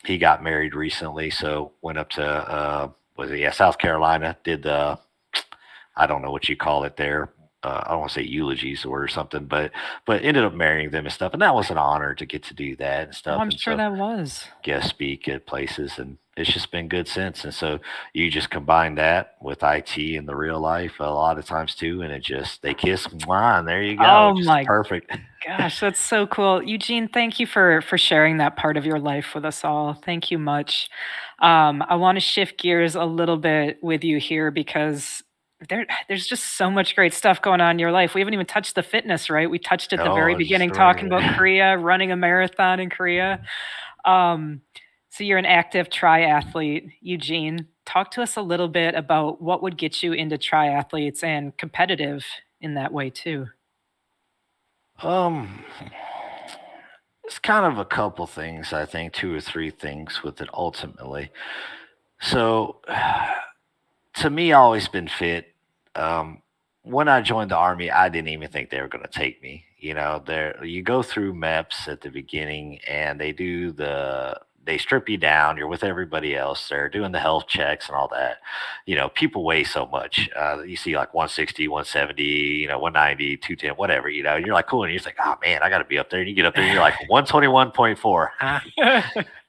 He got married recently, so went up to was it, yeah, South Carolina. Did the I don't know what you call it there. I don't want to say eulogies or something, but ended up marrying them and stuff, and that was an honor to get to do that and Oh, stuff. I'm And sure so that was. guest speak at places, and it's just been good since. And so you just combine that with IT and the real life a lot of times too, and it just they kiss, mwah, and there you go, Oh it's just my perfect. gosh, that's so cool. Eugene, thank you for sharing that part of your life with us all. Thank you much. I want to shift gears a little bit with you here because there's just so much great stuff going on in your life. We haven't even touched the fitness, right? We touched at the very Oh, it's a beginning story. talking about Korea, running a marathon in Korea. Um, so you're an active triathlete, Eugene. Talk to us a little bit about what would get you into triathletes and competitive in that way too. um, it's kind of a couple things, I think, two or three things with it ultimately. So, to me, I always been fit. Um, when I joined the army, I didn't even think they were going to take me. There you go through MEPS at the beginning, and they strip you down. You're with everybody else. They're doing the health checks and all that. People weigh so much. You see like 160, 170, 190, 210, whatever. And you're like, cool, and you're just like, oh man, I got to be up there. And you get up there, and you're like 121.4. Huh?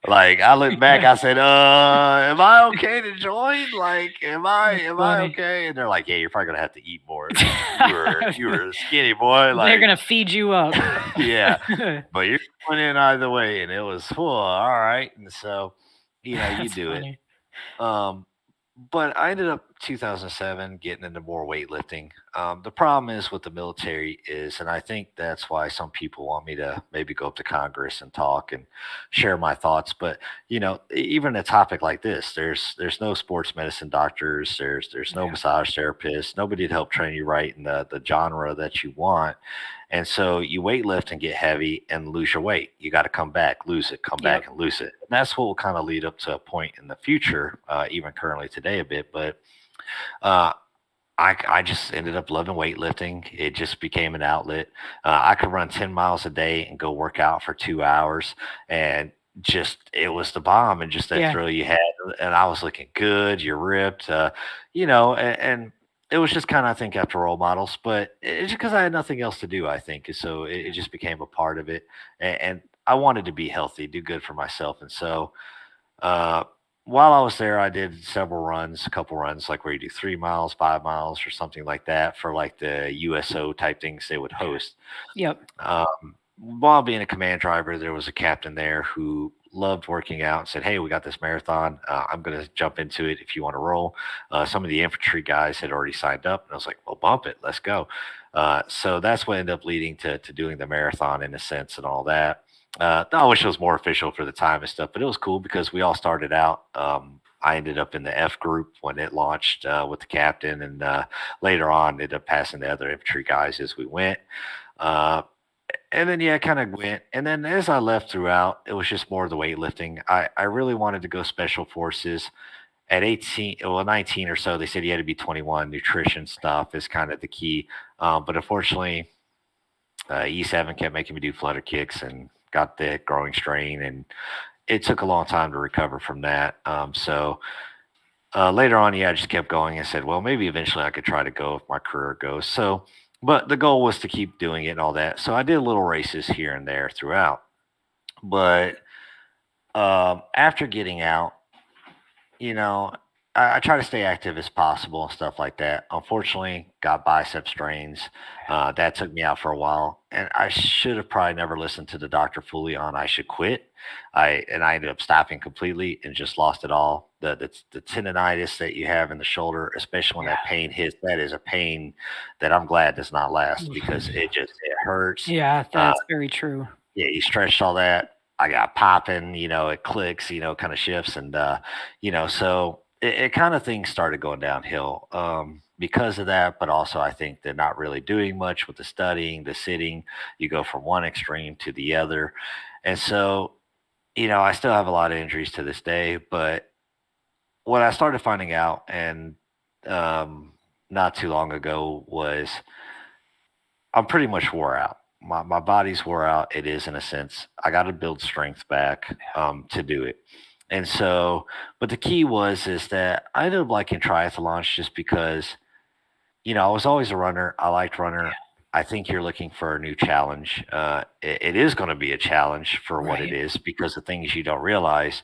Like I look back, I said, am I okay to join? Like, am I That's am I funny. okay? And they're like, yeah, you're probably gonna have to eat more. You were a skinny boy, They're like gonna feed you up. yeah. But you're going in either way, and it was all right. And so, you That's do it. funny. Um, but I ended up 2007 getting into more weightlifting. The problem is with the military is, and I think that's why some people want me to maybe go up to Congress and talk and share my thoughts. But even a topic like this, there's no sports medicine doctors, there's no Yeah. massage therapists, nobody to help train you right in the genre that you want. And so you weight lift and get heavy and lose your weight. You got to come back, lose it, come Yep. back and lose it. And that's what will kind of lead up to a point in the future, even currently today a bit. But uh, I just ended up loving weightlifting. It just became an outlet. I could run 10 miles a day and go work out for 2 hours. And just, it was the bomb. And just that Yeah. thrill you had. And I was looking good. You're ripped, and it was just kind of, I think, after role models, but it's just because I had nothing else to do, I think. And so it just became a part of it. And I wanted to be healthy, do good for myself. And so, uh, while I was there, I did several runs, a couple runs, like where you do 3 miles, 5 miles, or something like that for like the USO type things they would host. Yep. While being a command driver, there was a captain there who loved working out and said, "Hey, we got this marathon. I'm going to jump into it if you want to roll." Some of the infantry guys had already signed up, and I was like, "Well, bump it, let's go." So that's what ended up leading to doing the marathon in a sense and all that. I wish it was more official for the time and stuff, but it was cool because we all started out. I ended up in the F group when it launched with the captain, and later on, ended up passing the other infantry guys as we went. Uh, and then yeah, kind of went. And then as I left throughout, it was just more of the weightlifting. I really wanted to go special forces at 18, well 19 or so. They said you had to be 21. Nutrition stuff is kind of the key. But unfortunately, E7 kept making me do flutter kicks and got the growing strain, and it took a long time to recover from that. So later on, yeah, I just kept going and said, well, maybe eventually I could try to go if my career goes. So, but the goal was to keep doing it and all that. So I did little races here and there throughout. But after getting out, you know, I try to stay active as possible and stuff like that. Unfortunately, got bicep strains. That took me out for a while, and I should have probably never listened to the doctor fully on I should quit. I ended up stopping completely and just lost it all. The tendonitis that you have in the shoulder, especially when Yeah. that pain hits, that is a pain that I'm glad does not last because it hurts. Yeah, Uh, that's very true. yeah, you stretched all that. I got popping, it clicks, kind of shifts. And, so it kind of things started going downhill because of that. But also, I think they're not really doing much with the studying, the sitting. You go from one extreme to the other. And so, I still have a lot of injuries to this day. But what I started finding out, and not too long ago, was I'm pretty much wore out. My body's wore out. It is in a sense. I got to build strength back to do it. And so, but the key is that I ended up liking triathlons just because I was always a runner. I liked runner. I think you're looking for a new challenge. It is going to be a challenge for what it Right. is because of things you don't realize.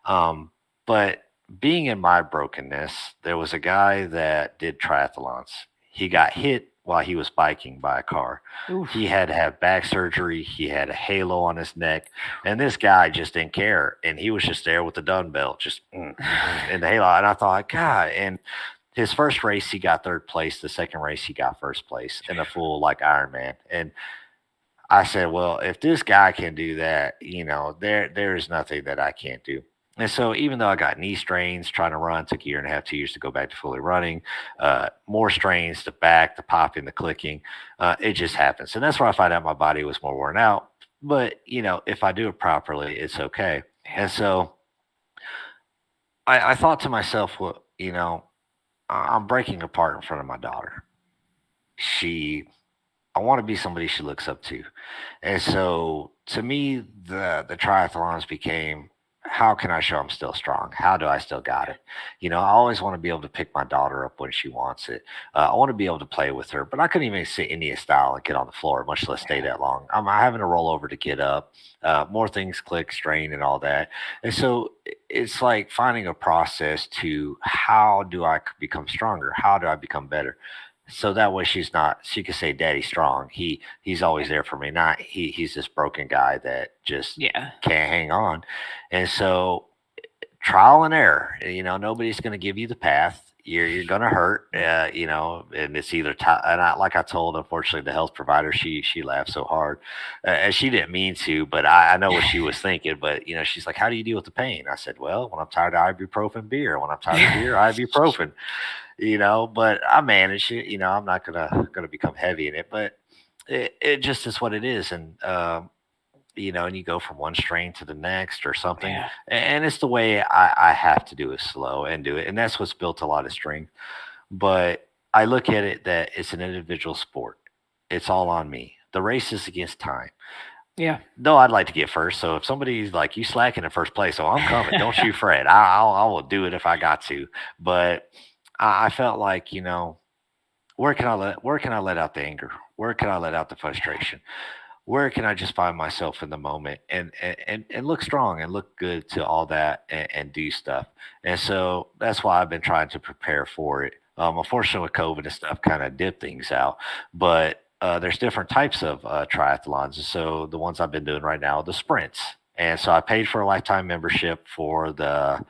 But being in my brokenness, there was a guy that did triathlons. He got hit while he was biking by a car. He Oof. had to have back surgery. He had a halo on his neck, and this guy just didn't care. And he was just there with the dumbbell, just in the halo. And I thought, God. And his first race, he got third place. The second race, he got first place in a full like Ironman. And I said, well, if this guy can do that, there is nothing that I can't do. And so, even though I got knee strains trying to run, took a year and a half, 2 years to go back to fully running, more strains, the back, the popping, the clicking, it just happens. And that's where I find out my body was more worn out. but if I do it properly, it's okay. And Yeah. so I thought to myself, well, I'm breaking apart in front of my daughter. She I want to be somebody she looks up to. And so to me, the triathlons became, how can I show I'm still strong? How do I still got it? I always want to be able to pick my daughter up when she wants it. I want to be able to play with her, but I couldn't even sit India style and get on the floor, much less stay Yeah. that long. I'm having to roll over to get up. More things click, strain, and all that. And so it's like finding a process to, how do I become stronger? How do I become better? So that way she could say daddy's strong. He's always there for me. Not he's this broken guy that just Yeah. can't hang on. And so trial and error. Nobody's going to give you the path. You're going to hurt. And it's either and like I told, unfortunately, the health provider, she laughed so hard, and she didn't mean to, but I know what she was thinking. But she's like, "How do you deal with the pain?" I said, "Well, when I'm tired of ibuprofen, beer. When I'm tired of beer, ibuprofen." But I manage it. I'm not gonna become heavy in it, but it just is what it is. And and you go from one strain to the next or something, Yeah. and it's the way I have to do it, slow and do it, and that's what's built a lot of strength. But I look at it that it's an individual sport. It's all on me. The race is against time. Yeah. Though I'd like to get first. So if somebody's like, you slacking in first place, so I'm coming. Don't you fret. I will do it if I got to. But I felt like, where can I let out the anger? Where can I let out the Yeah. frustration? Where can I just find myself in the moment and look strong and look good to all that, and do stuff. And so that's why I've been trying to prepare for it. Unfortunately, with COVID and stuff, kind of did things out, but there's different types of triathlons. And so the ones I've been doing right now are the sprints. And so I paid for a lifetime membership for the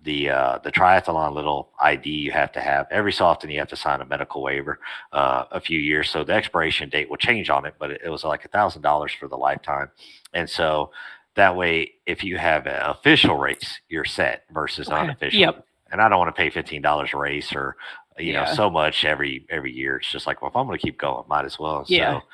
triathlon little ID you have to have. Every so often you have to sign a medical waiver, a few years. So the expiration date will change on it, but it was like $1,000 for the lifetime. And so that way, if you have an official race, you're set versus Okay. unofficial. Yep. And I don't want to pay $15 a race, or Yeah. so much every year. It's just like, well, if I'm going to keep going, might as well. Yeah. So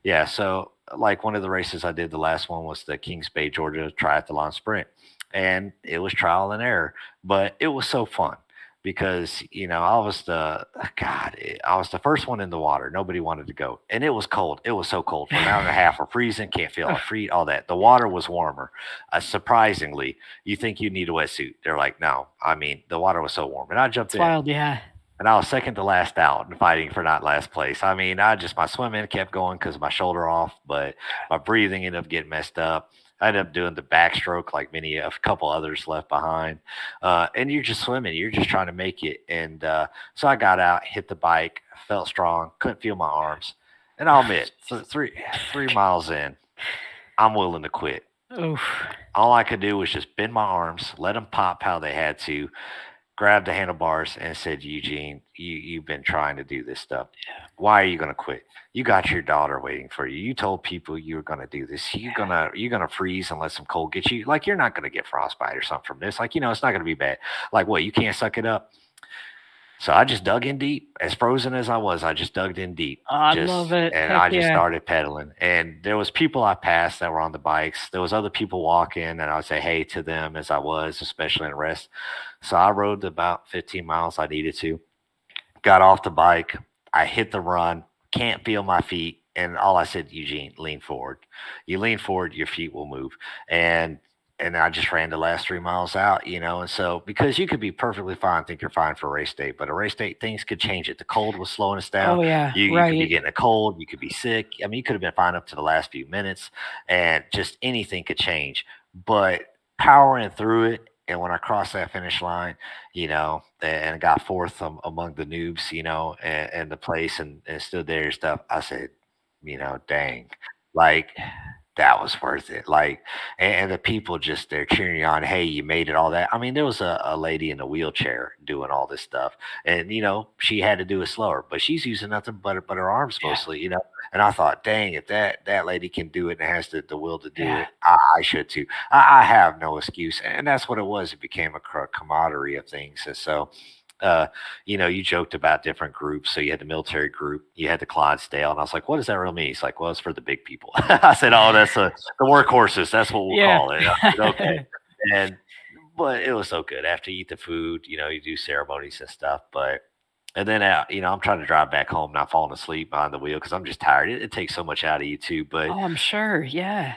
yeah, so like one of the races I did, the last one was the Kings Bay, Georgia Triathlon Sprint, and it was trial and error, but it was so fun because I was the first one in the water. Nobody wanted to go, and it was cold. It was so cold for an hour and a half. We're freezing, can't feel Ugh, our feet, all that. The water was warmer. Surprisingly, you think you need a wetsuit? They're like, no. I mean, the water was so warm, and I jumped it's in. wild. Yeah. And I was second to last out and fighting for not last place. I mean, my swimming kept going because of my shoulder off, but my breathing ended up getting messed up. I ended up doing the backstroke like a couple others left behind. And you're just swimming, you're just trying to make it. And so I got out, hit the bike, felt strong, couldn't feel my arms. And I'll admit, three miles in, I'm willing to quit. Oof. All I could do was just bend my arms, let them pop how they had to, grabbed the handlebars and said, Eugene, you've been trying to do this stuff. Why are you gonna quit? You got your daughter waiting for you. You told people you were gonna do this. You're gonna freeze and let some cold get you. Like, you're not gonna get frostbite or something from this. Like, it's not gonna be bad. Like, what, you can't suck it up? So I just dug in deep, as frozen as I was. I just dug in deep, Oh, I love it. and Heck I just yeah. started pedaling. And there was people I passed that were on the bikes. There was other people walking, and I would say hey to them as I was, especially in rest. So I rode about 15 miles I needed to. Got off the bike. I hit the run. Can't feel my feet. And all I said, Eugene, lean forward. You lean forward, your feet will move. And I just ran the last 3 miles out. And so, because you could be perfectly fine, think you're fine for a race date, but a race date, things could change it. The cold was slowing us down. Oh yeah. You could be Right. getting a cold. You could be sick. I mean, you could have been fine up to the last few minutes, and just anything could change. But powering through it, and when I crossed that finish line, and got fourth among the noobs, and the place, and stood there and stuff. I said, dang, like, that was worth it. Like, and the people just there cheering you on. Hey, you made it, all that. I mean, there was a lady in a wheelchair doing all this stuff, and she had to do it slower, but she's using nothing but her arms Yeah. mostly. And I thought, dang, if that lady can do it and has the will to do Yeah. it, I should too. I have no excuse, and that's what it was. It became a camaraderie of things, and so You joked about different groups. So you had the military group, you had the Clydesdale, and I was like, what does that really mean? He's like, well, it's for the big people. I said, oh, that's the workhorses. That's what we'll Yeah. call it. I said, okay. And but it was so good. After you eat the food, you do ceremonies and stuff. But and then I'm trying to drive back home, not falling asleep behind the wheel because I'm just tired. It takes so much out of you too. But Oh, I'm sure. Yeah.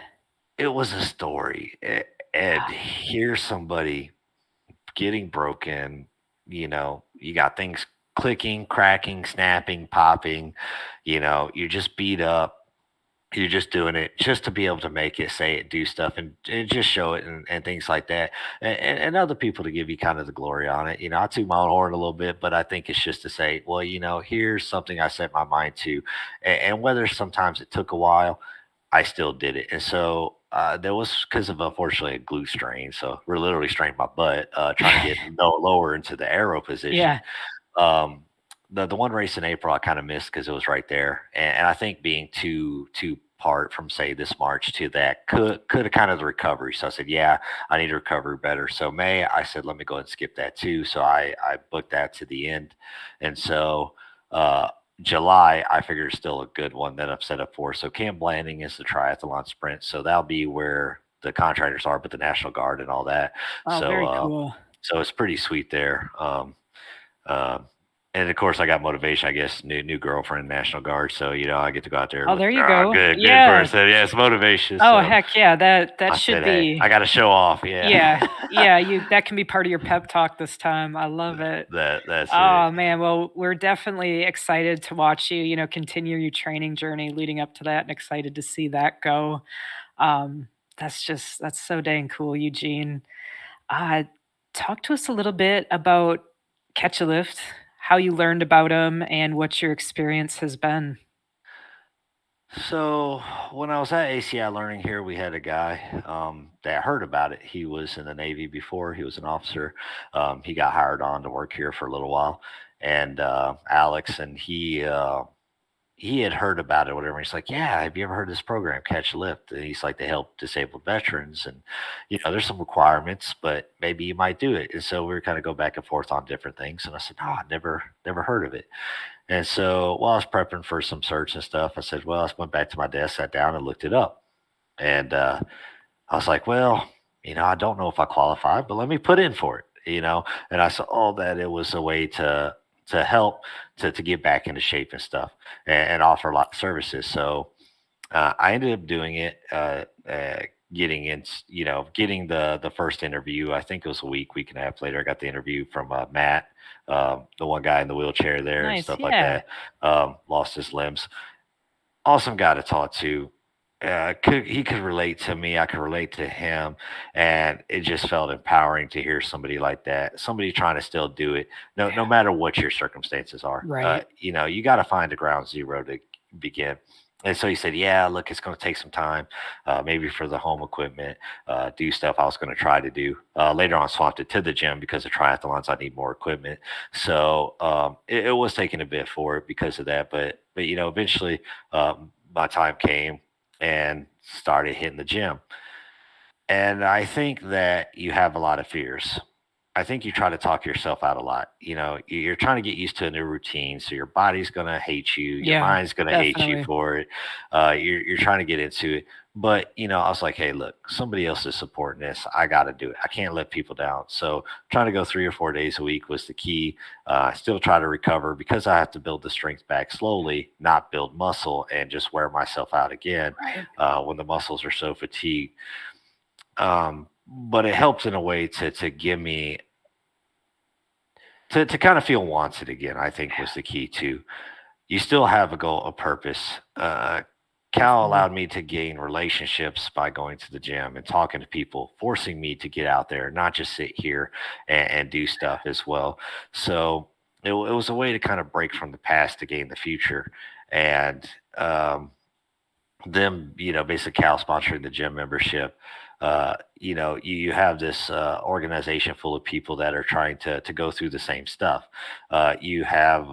it was a story, and here's somebody getting broken. You got things clicking, cracking, snapping, popping. You're just beat up. You're just doing it just to be able to make it, say it, do stuff, and just show it, and things like that, and other people to give you kind of the glory on it. I toot my own horn a little bit, but I think it's just to say, well, here's something I set my mind to, and whether sometimes it took a while, I still did it. And so there was, because of unfortunately a glute strain, so we're literally strained my butt trying to get lower into the arrow position. Yeah. um, the one race in April I kind of missed because it was right there, and I think being two part from say this March to that could have kind of the recovery. So I said, yeah, I need to recover better. So May, I said, let me go ahead and skip that too. So I booked that to the end, and so uh, July I figured is still a good one that I've set up for. So Camp Blanding is the triathlon sprint, so that'll be where the contractors are, but the National Guard and all that. Oh, So very cool. so it's pretty sweet there. Um, and of course, I got motivation. I guess new girlfriend, National Guard. So I get to go out there Oh, with there you go. good Yeah. person. Yeah, it's motivation. Oh, So heck yeah. That I should said, hey, I be. got to show off. Yeah, Yeah. Yeah, that can be part of your pep talk this time. I love it. that's it. Oh, man. Well, we're definitely excited to watch you, continue your training journey leading up to that and excited to see that go. Um, that's so dang cool, Eugene. Uh, Talk to us a little bit about Catch a Lift, how you learned about them, and what your experience has been. So when I was at ACI Learning here, we had a guy that heard about it. He was in the Navy before. He was an officer. He got hired on to work here for a little while, and Alex, and he had heard about it, whatever. He's like, yeah, have you ever heard of this program, Catch a Lift? And he's like, they help disabled veterans. And, there's some requirements, but maybe you might do it. And so we were kind of go back and forth on different things. And I said, no, I never heard of it. And so while I was prepping for some search and stuff, I said, well, I went back to my desk, sat down and looked it up. And I was like, well, I don't know if I qualify, but let me put in for it. And I saw that it was a way to help to get back into shape and stuff, and offer a lot of services. So I ended up doing it, getting in, getting the first interview. I think it was a week and a half later. I got the interview from Matt, the one guy in the wheelchair there and Nice. stuff like Yeah. that. Lost his limbs. Awesome guy to talk to. He could relate to me. I could relate to him, and it just felt empowering to hear somebody like that. Somebody trying to still do it, no matter what your circumstances are. Right. You got to find a ground zero to begin. And so he said, "Yeah, look, it's going to take some time, maybe for the home equipment, do stuff I was going to try to do later on. Swapped it to the gym because of triathlons. I need more equipment, so it was taking a bit for it because of that. But eventually, my time came and started hitting the gym. And I think that you have a lot of fears. I think you try to talk yourself out a lot. You're trying to get used to a new routine. So your body's going to hate you. Your Yeah, mind's going to hate you definitely. for it. You're trying to get into it. But, I was like, hey, look, somebody else is supporting this. I got to do it. I can't let people down. So trying to go 3 or 4 days a week was the key. I still try to recover because I have to build the strength back slowly, not build muscle and just wear myself out again Right. when the muscles are so fatigued. But it helps in a way to give me to kind of feel wanted again. I think was the key too. You still have a goal, a purpose. Cal Definitely. allowed me to gain relationships by going to the gym and talking to people, forcing me to get out there, not just sit here and do stuff as well. So it was a way to kind of break from the past to gain the future. And them, basically Cal sponsoring the gym membership. You have this organization full of people that are trying to go through the same stuff. You have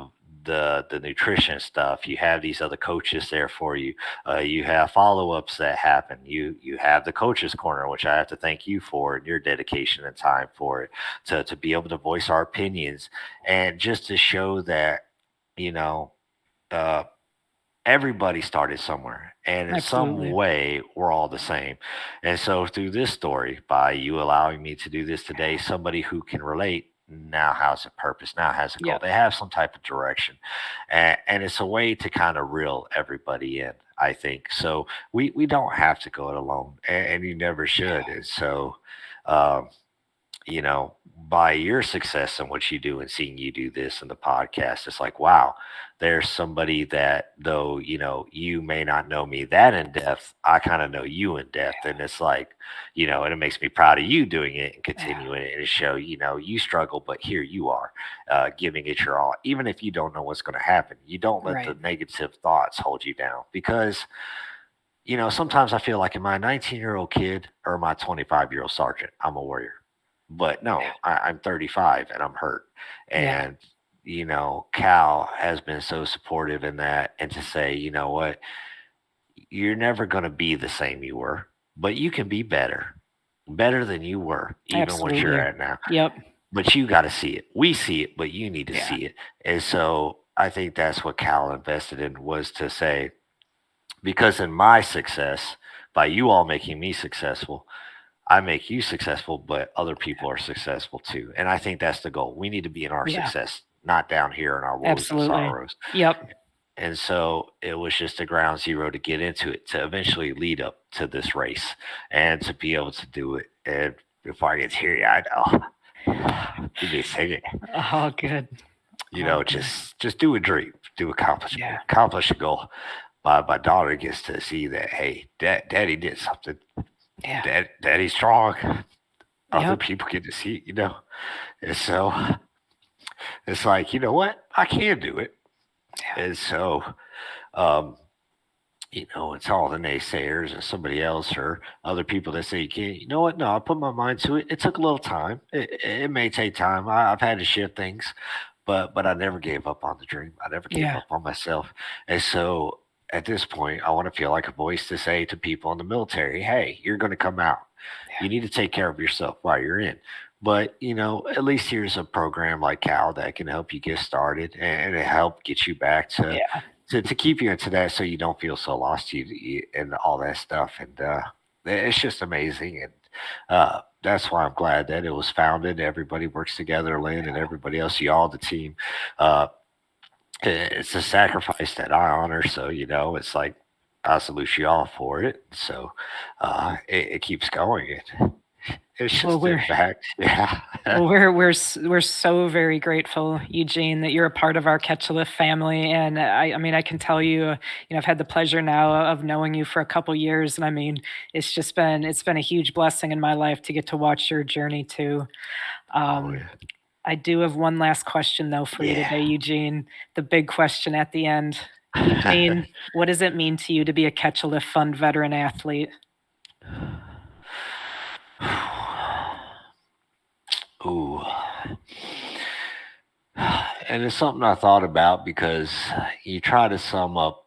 the nutrition stuff. You have these other coaches there for you. You have follow-ups that happen. You have the coaches corner, which I have to thank you for and your dedication and time for it, to be able to voice our opinions and just to show that, you know, uh, everybody started somewhere, and in some Absolutely. way we're all the same. And so through this story, by you allowing me to do this today, somebody who can relate now has a purpose, now has a goal, Yep. they have some type of direction. And it's a way to kind of reel everybody in, I think. So we don't have to go it alone, and you never should. And so um by your success and what you do and seeing you do this in the podcast, it's like, wow, there's somebody that, though, you may not know me that in depth, I kind of know you in depth. And it's like, and it makes me proud of you doing it and Yeah. continuing it and show, you struggle, but here you are, giving it your all. Even if you don't know what's going to happen, you don't let the Right. negative thoughts hold you down because, sometimes I feel like, am I a 19-year-old kid or am I a 25-year-old sergeant? I'm a warrior. But no, I'm 35 and I'm hurt. Yeah. And, Cal has been so supportive in that. And to say, you know what, you're never going to be the same you were, but you can be better than you were, even what you're Absolutely. at now. Yep. But you got to see it. We see it, but you need to Yeah. see it. And so I think that's what Cal invested in, was to say, because in my success, by you all making me successful, I make you successful, but other people are successful too. And I think that's the goal. We need to be in our Yeah. success, not down here in our woes and Absolutely. sorrows. Yep. And so it was just a ground zero to get into it, to eventually lead up to this race and to be able to do it. And before I get teary eyed, give me a second. Oh, good. Oh, good. Just do a dream, Yeah. accomplish a goal. My daughter gets to see that, hey, daddy did something. Yeah. Daddy's strong. Other Yep. people get to see it, And so it's like, you know what? I can do it. Yeah. And so, um, it's all the naysayers and somebody else or other people that say you can't. You know what? No, I put my mind to it. It took a little time. It may take time. I've had to shift things, but I never gave up on the dream. I never gave Yeah. up on myself. And so at this point, I want to feel like a voice to say to people in the military, hey, you're going to come out. You Yeah. need to take care of yourself while you're in. But, at least here's a program like Cal that can help you get started and help get you back Yeah. to keep you into that so you don't feel so lost, and all that stuff. And it's just amazing. And that's why I'm glad that it was founded. Everybody works together, Lynn and everybody else, you all, the team. Uh, it's a sacrifice that I honor. So, it's like, I salute you all for it. So it keeps going. It's Well, just in fact, yeah. we're so very grateful, Eugene, that you're a part of our Catch a Lift family. And I mean, I can tell you, I've had the pleasure now of knowing you for a couple years, and I mean, it's been a huge blessing in my life to get to watch your journey too. Oh, Um, yeah. I do have one last question though for you Yeah. today, Eugene. The big question at the end. Eugene, what does it mean to you to be a Catch a Lift Fund veteran athlete? Ooh. And it's something I thought about because you try to sum up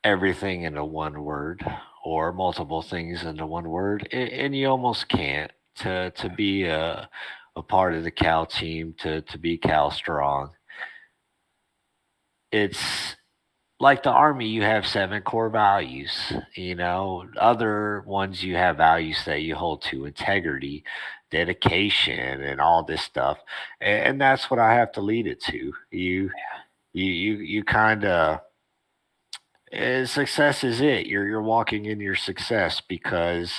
everything into one word or multiple things into one word, and you almost can't. To be a part of the Cal team, to be Cal strong, it's like the Army. You have 7 core values. Other ones, you have values that you hold to: integrity, dedication, and all this stuff. And that's what I have to lead it to. You kind of, success is it. You're walking in your success because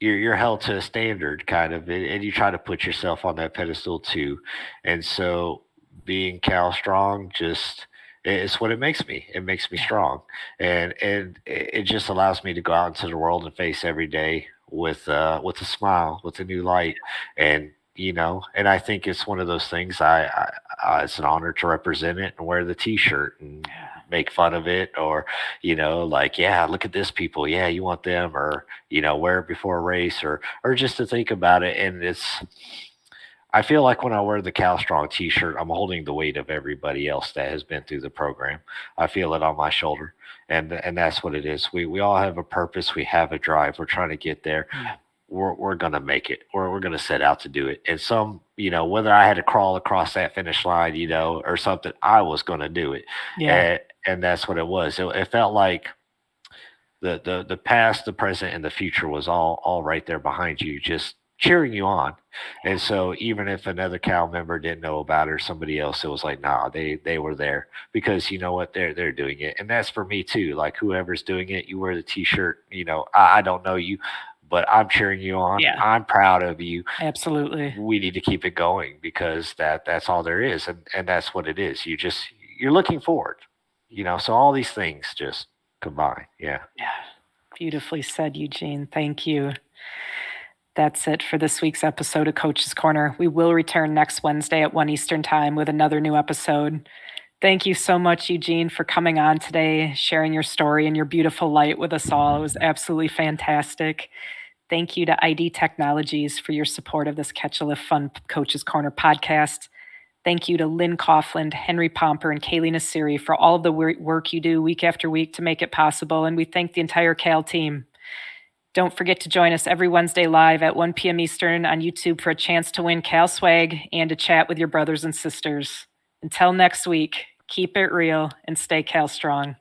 you're held to a standard, kind of, and you try to put yourself on that pedestal too. And so being Cal strong, just, it's what it makes me. It makes me Yeah. strong, and it just allows me to go out into the world and face every day with a smile, with a new light. And and I think it's one of those things. It's an honor to represent it and wear the T-shirt and Yeah. make fun of it, or like, yeah, look at this people, yeah, you want them, or wear it before a race, or just to think about it. And it's, I feel like when I wear the Cal Strong T-shirt, I'm holding the weight of everybody else that has been through the program. I feel it on my shoulder, and that's what it is. We all have a purpose. We have a drive. We're trying to get there. Yeah. We're gonna make it. We're gonna set out to do it. And some, whether I had to crawl across that finish line, or something, I was gonna do it. Yeah. And that's what it was. It felt like the past, the present, and the future was all right there behind you, just cheering you on. And so even if another Cal member didn't know about it or somebody else, it was like, nah, they were there because you know what, they're doing it. And that's for me too. Like whoever's doing it, you wear the t-shirt, I don't know you, but I'm cheering you on. Yeah. I'm proud of you. Absolutely. We need to keep it going because that's all there is. And that's what it is. You're looking forward, so all these things just combine. Yeah. Yeah. Beautifully said, Eugene. Thank you. That's it for this week's episode of Coach's Corner. We will return next Wednesday at 1 Eastern Time with another new episode. Thank you so much, Eugene, for coming on today, sharing your story and your beautiful light with us all. It was absolutely fantastic. Thank you to ID Technologies for your support of this Catch a Lift Fun Coach's Corner podcast. Thank you to Lynn Coughlin, Henry Pomper, and Kaylee Nasiri for all of the work you do week after week to make it possible. And we thank the entire Cal team. Don't forget to join us every Wednesday live at 1 p.m. Eastern on YouTube for a chance to win Cal swag and to chat with your brothers and sisters. Until next week, keep it real and stay Cal strong.